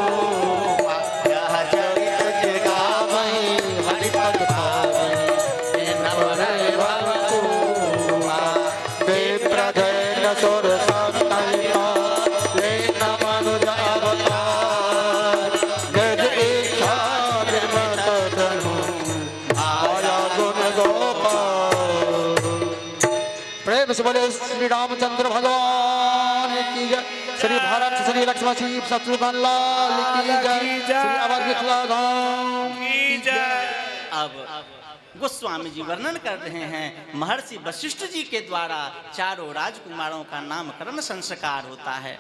बोले श्री रामचंद्र भगवान की जय, श्री भारत श्री लक्ष्मण श्री शत्रुघ्न लाल की जय, श्री अवध मिथिला धाम की जय। अब गोस्वामी जी वर्णन कर रहे हैं महर्षि वशिष्ठ जी के द्वारा चारों राजकुमारों का नामकरण संस्कार होता है।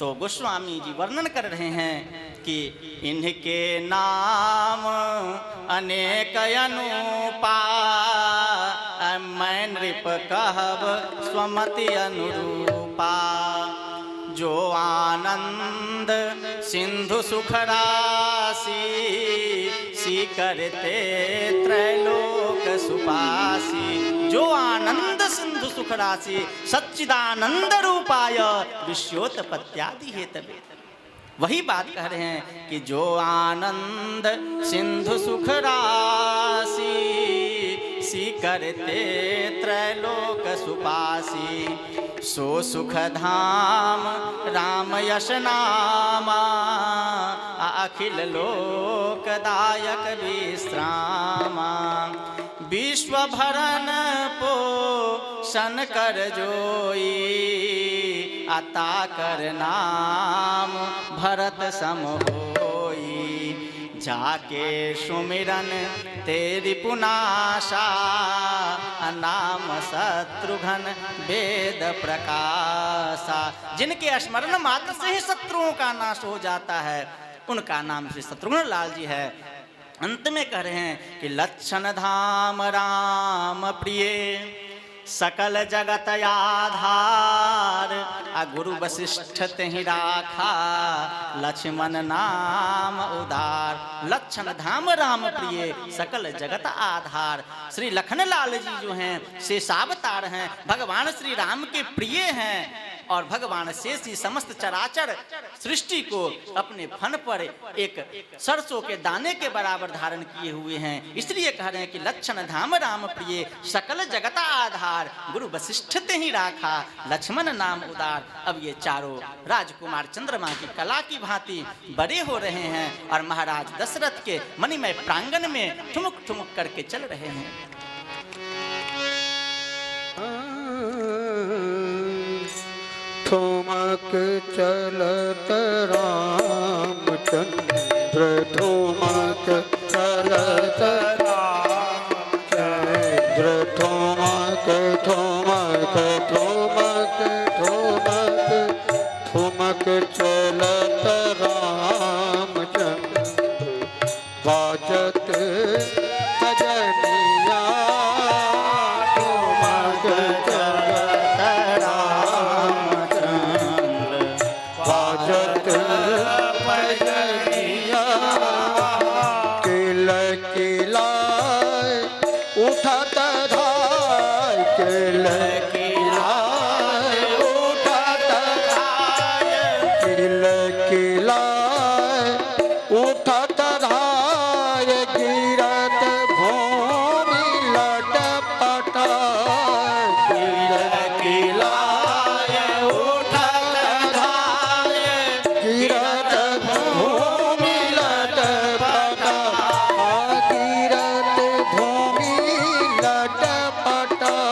तो गोस्वामी जी वर्णन कर रहे हैं कि इनके नाम अनेक अनुपा मैं नृप कहब स्वमति अनुरूपा। जो आनंद सिंधु सुख राशि सी करते त्रैलोक सुपासी। जो आनंद सिंधु सुख राशि सच्चिदानंद रूपाय विश्वोत्पत्त्यादि हेतवे। वही बात कह रहे हैं कि जो आनंद सिंधु सुख राशि सी करते त्रैलोक सुपासी। सो सुख धाम राम यश नामा अखिल लोकदायक विश्रामा। विश्व भरन पोषण कर जोई अता कर नाम भरत सम होई। जाके सुमिरन तेरी पुनाशा नाम शत्रुघ्न वेद प्रकाशा। जिनके स्मरण मात्र से ही शत्रुओं का नाश हो जाता है उनका नाम श्री शत्रुघ्न लाल जी है। अंत में कह रहे हैं कि लक्षण धाम राम प्रिय सकल जगत आधार। गुरु वशिष्ठ तेहि राखा लक्ष्मण नाम उदार। लक्षण धाम राम प्रिय सकल जगत आधार। श्री लखनलाल जी जो हैं शेषावतार हैं, भगवान श्री राम के प्रिय हैं और भगवान शेष जी समस्त चराचर सृष्टि को अपने फन पर एक सरसों के दाने के बराबर धारण किए हुए हैं। इसलिए कह रहे हैं कि लक्षण धाम राम प्रिय सकल जगत आधार। गुरु वशिष्ठ तेहि राखा लक्ष्मण नाम उदार। अब ये चारों राजकुमार चंद्रमा की कला की भांति बड़े हो रहे हैं और महाराज दशरथ के मणिमय प्रांगण में ठुमुक ठुमुक करके चल रहे हैं। ठुमक चलत रामचंद्र ठुमक चलत रामचंद्र ठुमक ठुमक ठुमक ठुमक ठुमक चलत रामचंद्र बाजत भजनिया। ठुमक चलत बाजत भजनिया। किल किलाय उठत धाय किल किलाय उठत धाय किल किलाय उठत धाय। गिरत भूमि लटपटाय किल किलाय उठत धाय। गिरत भूमि लटपटाय गिरत भूमि लटपटाय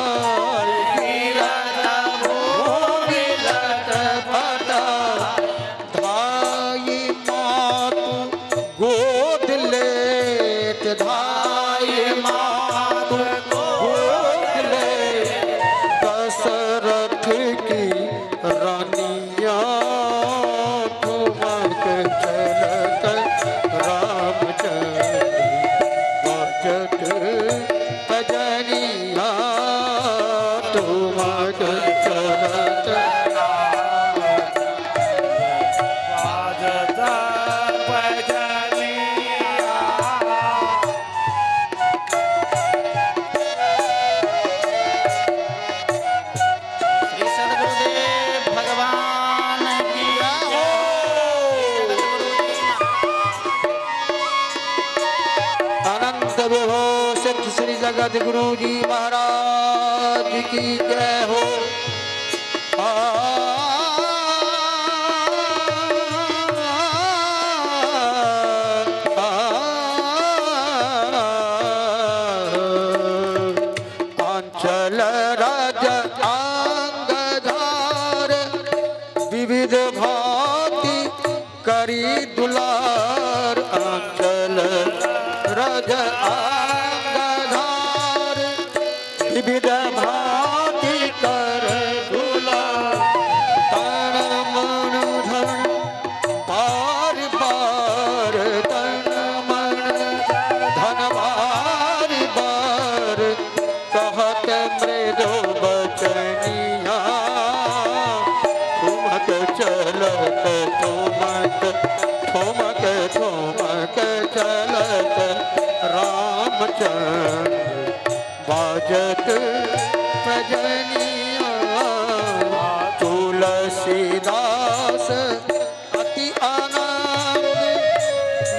गिरत भूमि लटपटाय। धाई मातु गोद लेत धाई मातु गोद लेत दशरथ की रानिया। ठुमक चलत रामचंद्र बाजत भजनिया। ठुमक चलत बाजत भजनिया। श्री सद्गुरुदेव भगवान की जय। अनंत विभो सत्य श्री जगत गुरु जी महाराज की जय हो। आंचल राज अंगधार विविध भांति करी दुलार। आंचल राज अंगधार ठुमक चलत रामचंद्र बाजत भजनिया तुलसीदास अति आनंद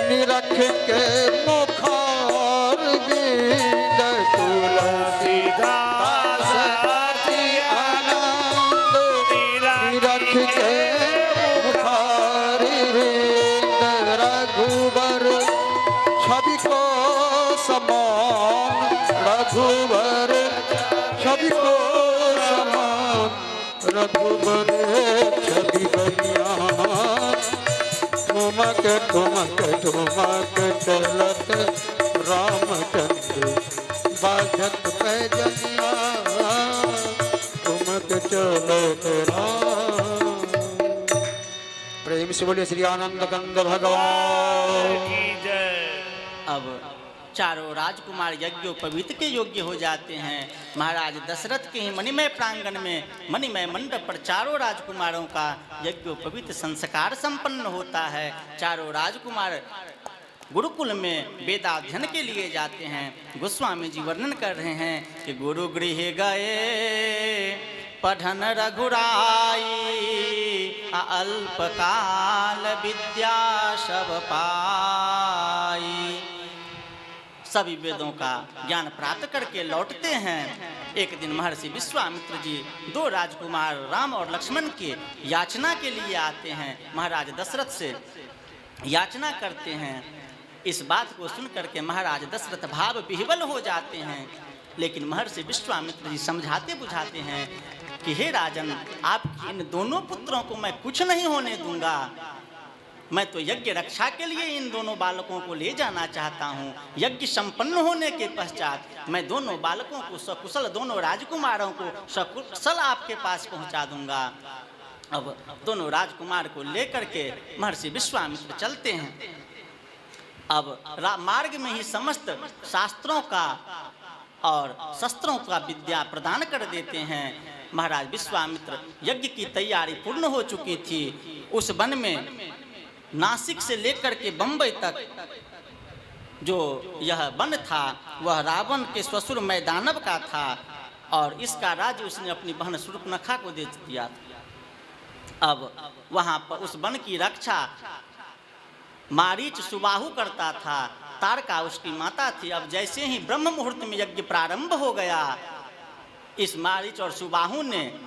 निरख के मुखार बिंद तुलसीदास अति आनंद निरख के मुखार बिंद रघुबर छवि को समान रघुबर छवि को समान रघुबर छवि बनिया ठुमक ठुमक ठुमक चलत रामचंद्र बाजत पैजनिया ठुमक चलत राम। प्रेम से बोलिए श्री आनंद कंद भगवान। अब चारों राजकुमार यज्ञोपवीत के योग्य हो जाते हैं। महाराज दशरथ के ही मणिमय प्रांगण में मणिमय मंडप पर चारों राजकुमारों का यज्ञोपवीत संस्कार संपन्न होता है। चारों राजकुमार गुरुकुल में वेदाध्ययन के लिए जाते हैं। गोस्वामी जी वर्णन कर रहे हैं कि गुरु गृह गए पढ़न रघुराई अल्पकाल विद्या सब पाई। सभी वेदों का ज्ञान प्राप्त करके लौटते हैं। एक दिन महर्षि विश्वामित्र जी दो राजकुमार राम और लक्ष्मण की याचना के लिए आते हैं। महाराज दशरथ से याचना करते हैं। इस बात को सुनकर के महाराज दशरथ भाव विह्वल हो जाते हैं। लेकिन महर्षि विश्वामित्र जी समझाते बुझाते हैं कि हे राजन, आपकी इन दोनों पुत्रों को मैं कुछ नहीं होने दूंगा। मैं तो यज्ञ रक्षा के लिए इन दोनों बालकों को ले जाना चाहता हूँ। यज्ञ संपन्न होने के पश्चात मैं दोनों बालकों को सकुशल, दोनों राजकुमारों को सकुशल आपके पास पहुँचा दूंगा। अब दोनों राजकुमार को लेकर के महर्षि विश्वामित्र चलते हैं। अब मार्ग में ही समस्त शास्त्रों का और शस्त्रों का विद्या प्रदान कर देते हैं। महाराज विश्वामित्र यज्ञ की तैयारी पूर्ण हो चुकी थी। उस वन में नासिक से लेकर के बंबई तक जो यह वन था वह रावण के ससुर मैदानव का था और इसका राज्य उसने अपनी बहन शूर्पणखा को दे दिया। अब वहाँ पर उस वन की रक्षा मारीच सुबाहु करता था। तारका उसकी माता थी। अब जैसे ही ब्रह्म मुहूर्त में यज्ञ प्रारंभ हो गया, इस मारीच और सुबाहु ने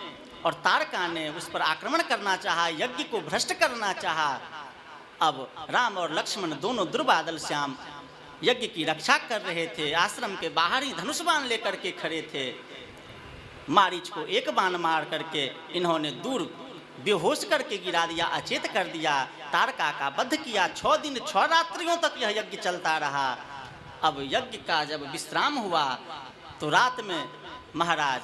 और तारका ने उस पर आक्रमण करना चाहा, यज्ञ को भ्रष्ट करना चाहा। अब राम और लक्ष्मण दोनों दुर्बादल श्याम यज्ञ की रक्षा कर रहे थे। आश्रम के बाहर ही धनुष बाण लेकर के खड़े थे। मारीच को एक बाण मार करके इन्होंने दूर बेहोश करके गिरा दिया, अचेत कर दिया। तारका का वध किया। 6 दिन 6 रात्रियों तक यह यज्ञ चलता रहा। अब यज्ञ का जब विश्राम हुआ तो रात में महाराज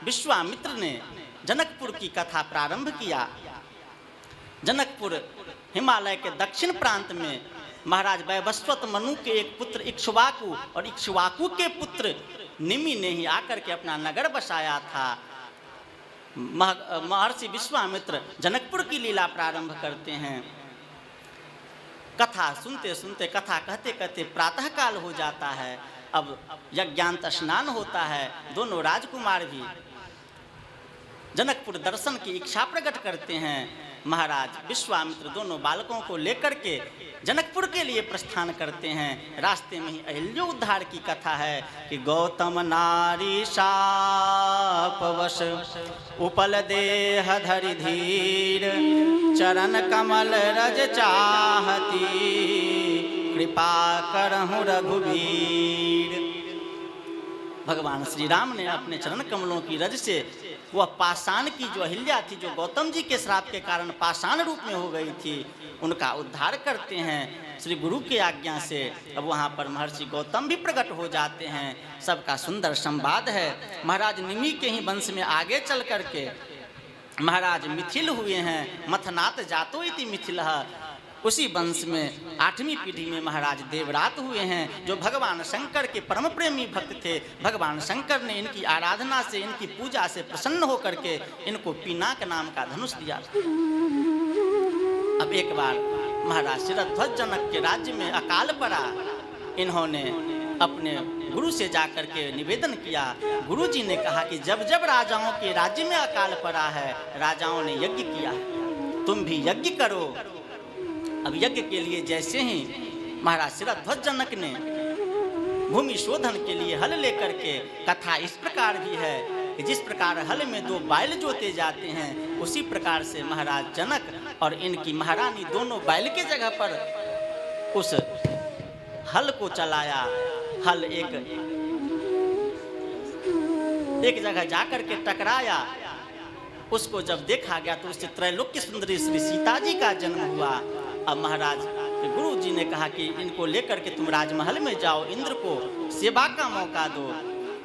विश्वामित्र ने जनकपुर की कथा प्रारंभ किया। जनकपुर हिमालय के दक्षिण प्रांत में महाराज वैवस्वत मनु के एक पुत्र इक्ष्वाकु और इक्ष्वाकु के पुत्र निमि ने ही आकर के अपना नगर बसाया था। महर्षि विश्वामित्र जनकपुर की लीला प्रारंभ करते हैं। कथा सुनते सुनते, कथा कहते कहते प्रातः काल हो जाता है। अब यज्ञांत स्नान होता है। दोनों राजकुमार भी जनकपुर दर्शन की इच्छा प्रकट करते हैं। महाराज विश्वामित्र दोनों बालकों को लेकर के जनकपुर के लिए प्रस्थान करते हैं। रास्ते में ही अहिल्योद्धार की कथा है कि गौतम नारी शापवश उपल देह धरि धीर चरण कमल रज चाहती कृपा करहु रघुवीर। भगवान श्री राम ने अपने चरण कमलों की रज से वह पाषाण की जो अहिल्या थी, जो गौतम जी के श्राप के कारण पाषाण रूप में हो गई थी, उनका उद्धार करते हैं श्री गुरु की आज्ञा से। अब वहाँ पर महर्षि गौतम भी प्रकट हो जाते हैं। सबका सुंदर संवाद है। महाराज निमि के ही वंश में आगे चल करके महाराज मिथिल हुए हैं। मथनाथ जातो इति मिथिलः। उसी वंश में 8वीं पीढ़ी में महाराज देवरात हुए हैं, जो भगवान शंकर के परम प्रेमी भक्त थे। भगवान शंकर ने इनकी आराधना से, इनकी पूजा से प्रसन्न होकर के इनको पिनाक नाम का धनुष दिया। अब एक बार महाराज शिरध्वज जनक के राज्य में अकाल पड़ा। इन्होंने अपने गुरु से जाकर के निवेदन किया। गुरु जी ने कहा कि जब जब राजाओं के राज्य में अकाल पड़ा है, राजाओं ने यज्ञ किया, तुम भी यज्ञ करो। अब यज्ञ के लिए जैसे ही महाराज शिरध्वज जनक ने भूमि शोधन के लिए हल लेकर के, कथा इस प्रकार भी है कि जिस प्रकार हल में 2 बैल जोते जाते हैं, उसी प्रकार से महाराज जनक और इनकी महारानी दोनों बैल के जगह पर उस हल को चलाया। हल एक जगह जाकर के टकराया। उसको जब देखा गया तो उससे त्रैलोक्य सुंदरी श्री सीता जी का जन्म हुआ। अब महाराज गुरु जी ने कहा कि इनको लेकर के तुम राजमहल में जाओ, इंद्र को सेवा का मौका दो।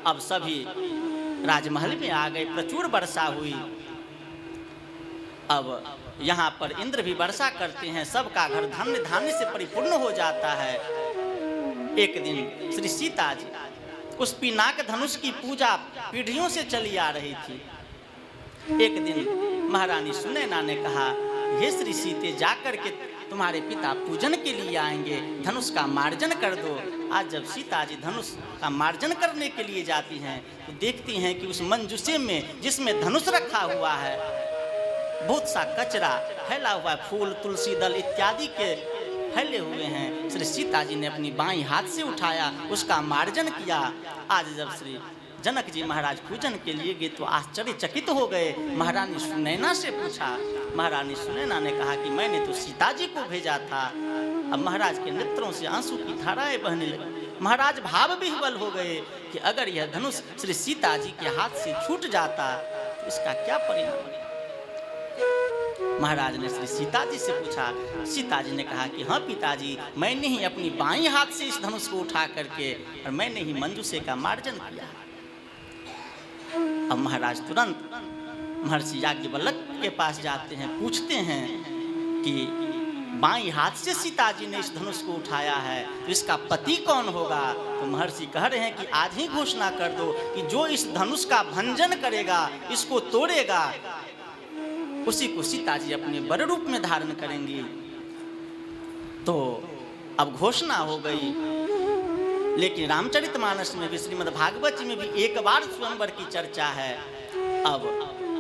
अब सभी राजमहल में आ गए, प्रचुर वर्षा हुई। अब यहाँ पर इंद्र भी वर्षा करते हैं, सबका घर धन्य धान्य से परिपूर्ण हो जाता है। एक दिन श्री सीता जी उस पिनाक धनुष की पूजा पीढ़ियों से चली आ रही थी। एक दिन महारानी सुनैना ने कहा, हे श्री सीते, जाकर के तुम्हारे पिता पूजन के लिए आएंगे, धनुष का मार्जन कर दो। आज जब सीता जी धनुष का मार्जन करने के लिए जाती हैं तो देखती हैं कि उस मंजूसे में जिसमें धनुष रखा हुआ है, बहुत सा कचरा फैला हुआ है, फूल, तुलसी दल इत्यादि के फैले हुए हैं। श्री सीता जी ने अपनी बाईं हाथ से उठाया, उसका मार्जन किया। आज जब श्री जनक जी महाराज पूजन के लिए गए तो आश्चर्यचकित हो गए। महारानी सुनैना से पूछा। महारानी सुनैना ने कहा कि मैंने तो सीता जी को भेजा था। अब महाराज के नेत्रों से आंसू की धाराएं बहने लगी। महाराज भाव विह्वल हो गए कि अगर यह धनुष श्री सीता जी के हाथ से छूट जाता तो इसका क्या परिणाम। महाराज ने श्री सीता जी से पूछा। सीता जी ने कहा कि हाँ पिताजी, मैंने ही अपनी बाईं हाथ से इस धनुष को उठा करके और मैंने ही मंजूसे का मार्जन किया। अब महाराज तुरंत महर्षि याज्ञवल्क्य के पास जाते हैं, पूछते हैं कि बाईं हाथ से सीता जी ने इस धनुष को उठाया है तो इसका पति कौन होगा। तो महर्षि कह रहे हैं कि आज ही घोषणा कर दो कि जो इस धनुष का भंजन करेगा, इसको तोड़ेगा, उसी को सीता जी अपने वर रूप में धारण करेंगी। तो अब घोषणा हो गई। लेकिन रामचरितमानस में भी, श्रीमद् भागवत जी में भी एक बार स्वयंवर की चर्चा है। अब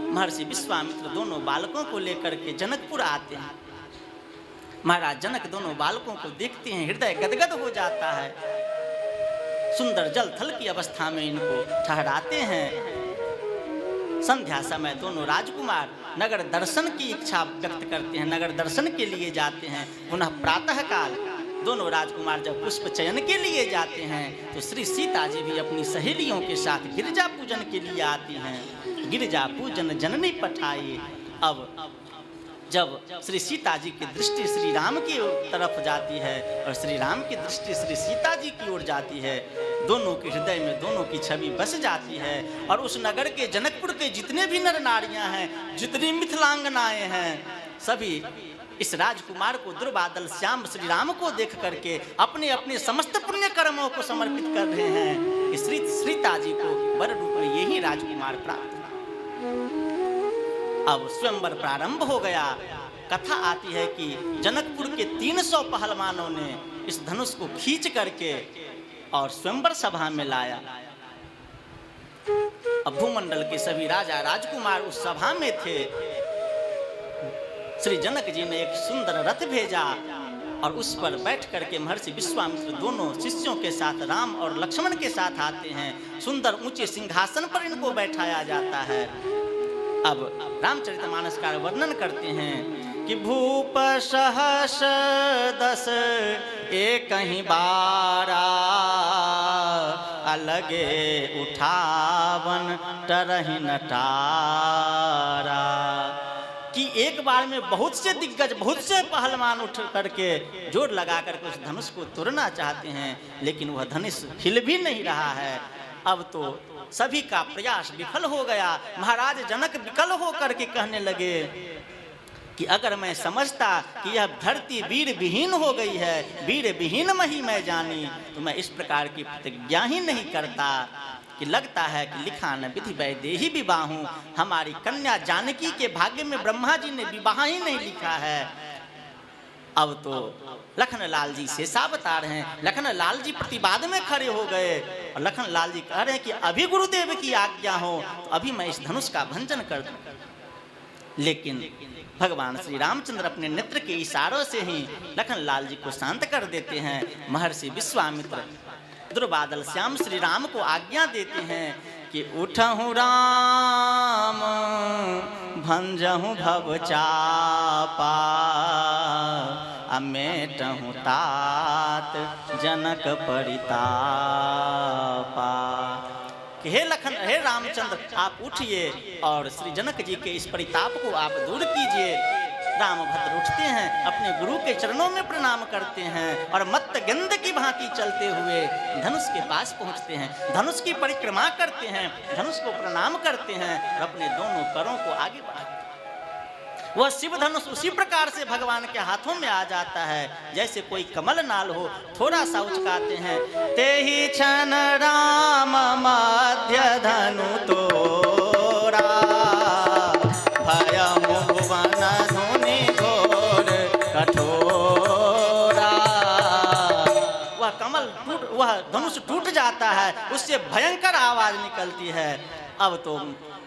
महर्षि विश्वामित्र दोनों बालकों को लेकर के जनकपुर आते हैं। महाराज जनक दोनों बालकों को देखते हैं, हृदय गदगद हो जाता है। सुंदर जल थल की अवस्था में इनको ठहराते हैं। संध्या समय दोनों राजकुमार नगर दर्शन की इच्छा व्यक्त करते हैं, नगर दर्शन के लिए जाते हैं। पुनः प्रातः काल दोनों राजकुमार जब पुष्प चयन के लिए जाते हैं तो श्री सीता जी भी अपनी सहेलियों के साथ गिरजा पूजन के लिए आती हैं। गिरजा पूजन जननी पठाई। अब जब श्री सीता जी की दृष्टि श्री राम की तरफ जाती है और श्री राम की दृष्टि श्री सीता जी की ओर जाती है, दोनों के हृदय में दोनों की छवि बस जाती है। और उस नगर के जनकपुर के जितने भी नर नारियां हैं, जितनी मिथिलांगनाएं हैं, सभी इस राजकुमार को दुर्बादल श्याम श्री राम को देख करके अपने अपने समस्त पुण्य कर्मों को समर्पित कर रहे हैं कि श्री सीता जी को वर रूप में यही राजकुमार प्राप्त। अब स्वयंवर प्रारंभ हो गया। कथा आती है कि जनकपुर के 300 पहलवानों ने इस धनुष को खींच करके और स्वयंवर सभा में लाया। अब भूमंडल के सभी राजा राजकुमार उस सभा में थे। श्री जनक जी ने एक सुंदर रथ भेजा और उस पर बैठ करके महर्षि विश्वामित्र दोनों शिष्यों के साथ, राम और लक्ष्मण के साथ आते हैं। सुंदर ऊंचे सिंहासन पर इनको बैठाया जाता है। अब रामचरितमानस का वर्णन करते हैं कि भूप सहस 10 एक ही बारा, अलगे उठावन तरहि नटारा। कि एक बार में बहुत से दिग्गज, बहुत से पहलवान उठ करके जोर लगा करके उस धनुष को तोड़ना चाहते हैं, लेकिन वह धनुष हिल भी नहीं रहा है। अब तो सभी का प्रयास विफल हो गया। महाराज जनक विकल हो करके कहने लगे कि अगर मैं समझता कि यह धरती वीर विहीन हो गई है, वीर विहीन मही मैं जानी, तो मैं इस प्रकार की प्रतिज्ञा ही नहीं करता कि लगता है कि लिखा न विधि वैदेही विवाहूं, हमारी कन्या जानकी के भाग्य में ब्रह्मा जी ने विवाह ही नहीं लिखा है। अब तो लखनलाल जी शेषावतार हैं। लखनलाल जी प्रतिवाद में खड़े हो गए और लखनलाल जी कह रहे हैं कि अभी गुरुदेव की आज्ञा हो तो अभी मैं इस धनुष का भंजन कर दूं। लेकिन भगवान श्री रामचंद्र अपने नेत्र के इशारों से ही लखनलाल जी को शांत कर देते हैं। महर्षि विश्वामित्र दुर्बादल श्याम श्री राम को आज्ञा देते हैं कि उठहु राम भंजहु भव चापा अमेटहु तात जनक परितापा। कि हे रामचंद्र आप उठिए और श्री जनक जी के इस परिताप को आप दूर कीजिए। रामभद्र उठते हैं, अपने गुरु के चरणों में प्रणाम करते हैं और मत्त गेंद की भांति चलते हुए धनुष के पास पहुंचते हैं, धनुष की परिक्रमा करते हैं, धनुष को प्रणाम करते हैं और अपने दोनों करों को आगे बढ़ाते हैं। वह शिव धनुष उसी प्रकार से भगवान के हाथों में आ जाता है जैसे कोई कमल नाल हो। थोड़ा सा उचकाते हैं, ते ही क्षण राम मध्य धनु तोरा भयमु भुवन धुनि घोर कठोरा। वह धनुष टूट जाता है, उससे भयंकर आवाज निकलती है। अब तो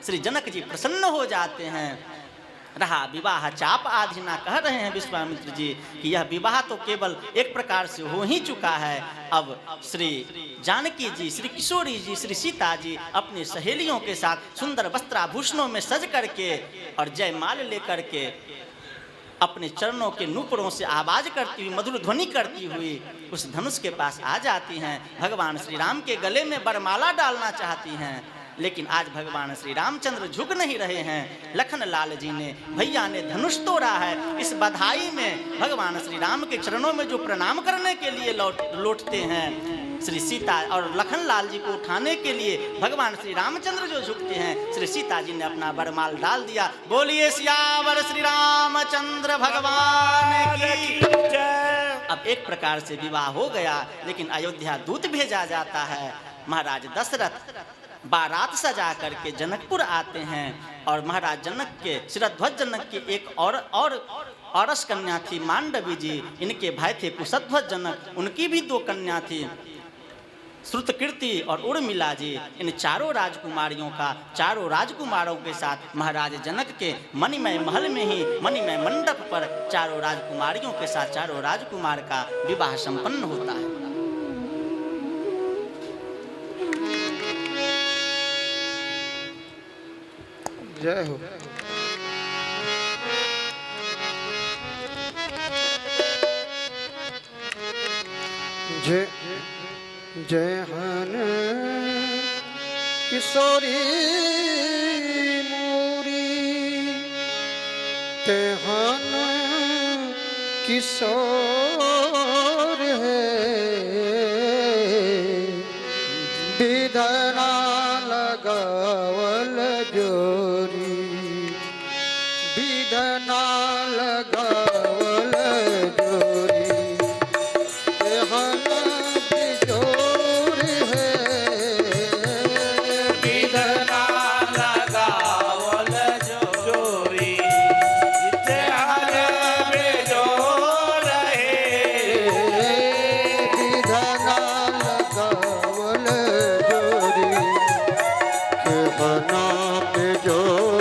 श्री जनक जी प्रसन्न हो जाते हैं। रहा विवाह चाप आधीना, कह रहे हैं विश्वामित्र जी कि यह विवाह तो केवल एक प्रकार से हो ही चुका है। अब श्री जानकी जी, श्री किशोरी जी, श्री सीता जी अपनी सहेलियों के साथ सुंदर वस्त्राभूषणों में सज करके और जयमाल लेकर के अपने चरणों के नूपुरों से आवाज करती हुई, मधुर ध्वनि करती हुई उस धनुष के पास आ जाती हैं। भगवान श्री राम के गले में वरमाला डालना चाहती हैं, लेकिन आज भगवान श्री रामचंद्र झुक नहीं रहे हैं। लखनलाल जी ने, भैया ने धनुष तोड़ा है। इस बधाई में भगवान श्री राम के चरणों में जो प्रणाम करने के लिए लौटते हैं, श्री सीता और लखनलाल जी को उठाने के लिए भगवान श्री रामचंद्र जो झुकते हैं, श्री सीता जी ने अपना वरमाल डाल दिया। बोलिए सियावर श्री रामचंद्र भगवान की जय। अब एक प्रकार से विवाह हो गया, लेकिन अयोध्या दूत भेजा जाता है। महाराज दशरथ बारात सजा करके जनकपुर आते हैं और महाराज जनक के, शिरध्वज जनक की एक और औरस कन्या थी मांडवी जी। इनके भाई थे कुशध्वज जनक, उनकी भी 2 कन्या थी, श्रुतकीर्ति और उर्मिला जी। इन चारों राजकुमारों के साथ महाराज जनक के मणिमय महल में ही, मणिमय मंडप पर चारों राजकुमारियों के साथ चारों राजकुमार का विवाह संपन्न होता है। जय हो। जय जय हन किशोरी मोरी तेहन किशोर है विधना लगावल जोरी विधना लगावल जोरी तेहन बिजोर है विधना लगावल जोरी तेहन बिजोर है विधना लगावल जोरी तेहन बिजोर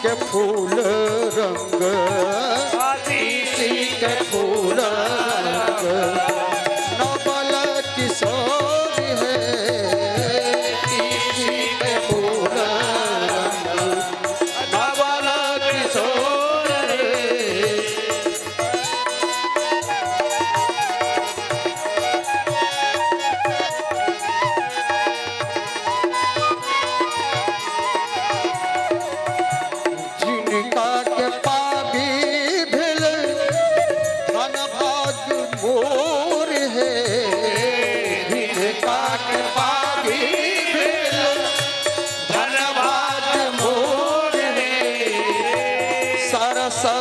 के फूल रंग तीसी के फूल रंग नवल किशोर है तीसी के फूल रंग नवल किशोर है।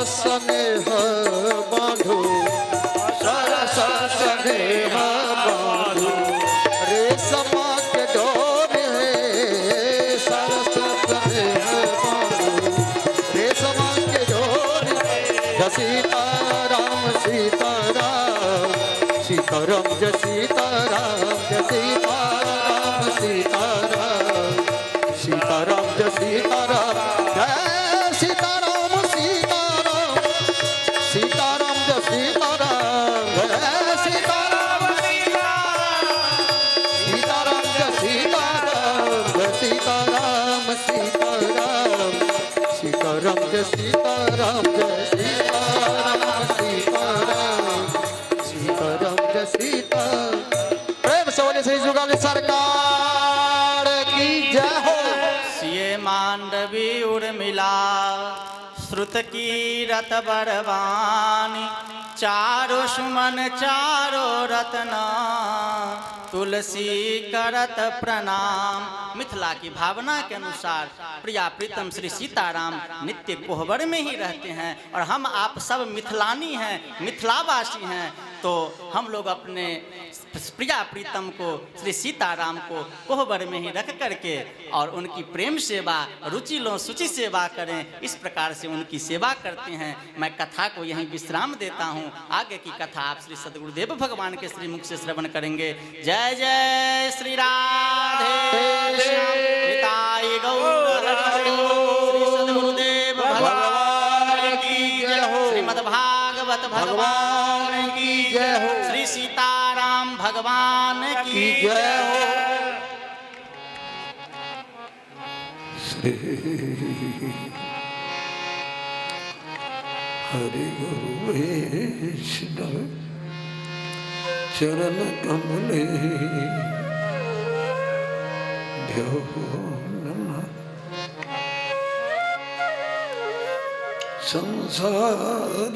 स्नेह बांधो सरस स्नेह बांधो रेशमा के डोर है सरस स्नेह बांधो रेशमा के डोर सीताराम सीताराम सीताराम जय सीताराम जय सीताराम सीताराम सीताराम जय सीताराम जय सीताराम सीताराम जय सीताराम जय सीताराम सीताराम जय सीताराम जय सीताराम सीताराम सीताराम जय सीताराम जय सीताराम सीताराम सीताराम जय सीताराम। प्रेम से बोले श्री जुगाली सरकार की जय हो। सिए मांडवी उर्मिला श्रुत की रत बरवानी चारो सुमन चारो रत्ना तुलसी करत प्रणाम। मिथिला की भावना के अनुसार प्रिया प्रीतम श्री सीताराम नित्य कोहबर में ही रहते हैं और हम आप सब मिथिलानी हैं मिथिलावासी हैं, तो हम लोग अपने प्रिया प्रीतम को श्री सीताराम को कोहबर में ही रख करके और उनकी प्रेम सेवा रुचिलो शुचि सेवा करें, इस प्रकार से उनकी सेवा करते हैं। मैं कथा को यहीं विश्राम देता हूँ, आगे की कथा आप श्री सद्गुरुदेव भगवान के श्री मुख से श्रवण करेंगे। जय जय श्री राधे श्याम गौर श्री सद्गुरुदेव भगवान की जय हो। श्रीमद् भागवत भगवान की जय हो। श्री सीताराम भगवान की जय हो। हरि गुरु वैष्णव चरण कमले ध्यो नमः। संसार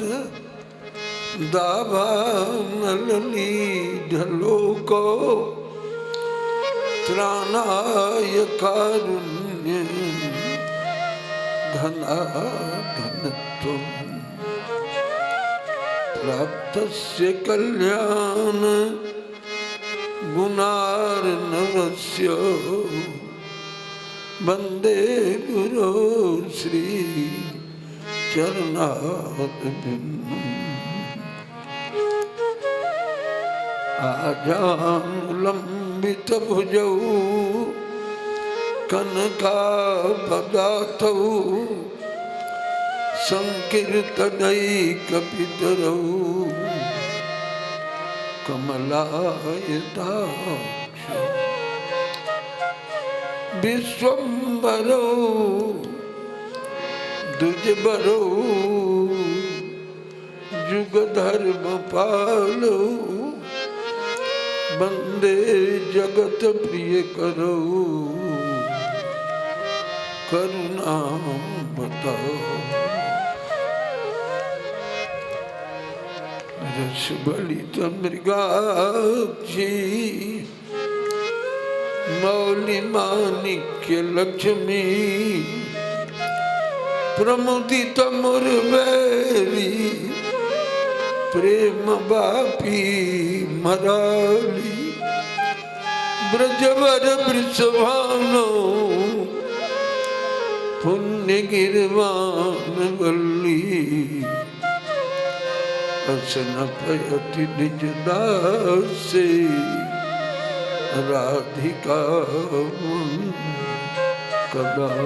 दावानली ढलो को त्राणाय कारुण्य धना धनत्वम् प्राप्तस्य कल्याण गुणार्णवस्य वन्दे गुरो श्री चरणारविन्दम्। आजानुलम्बितभुजौ कनकापदार्थौ संकीर्तनैकपितरौ कमलायताक्षौ विश्वम्भरौ द्विजबरौ जुगधर्मपालौ वन्दे जगत प्रियकरौ करुणावतारौ रसबलितमृगाक्षी मौलिमाणिक्य लक्ष्मी प्रमुदित मुरवैरी प्रेम बापी मराली ब्रजवर वृषभानो पुण्य गिरवान वल्ली असन पयति निज दासे राधिका कदा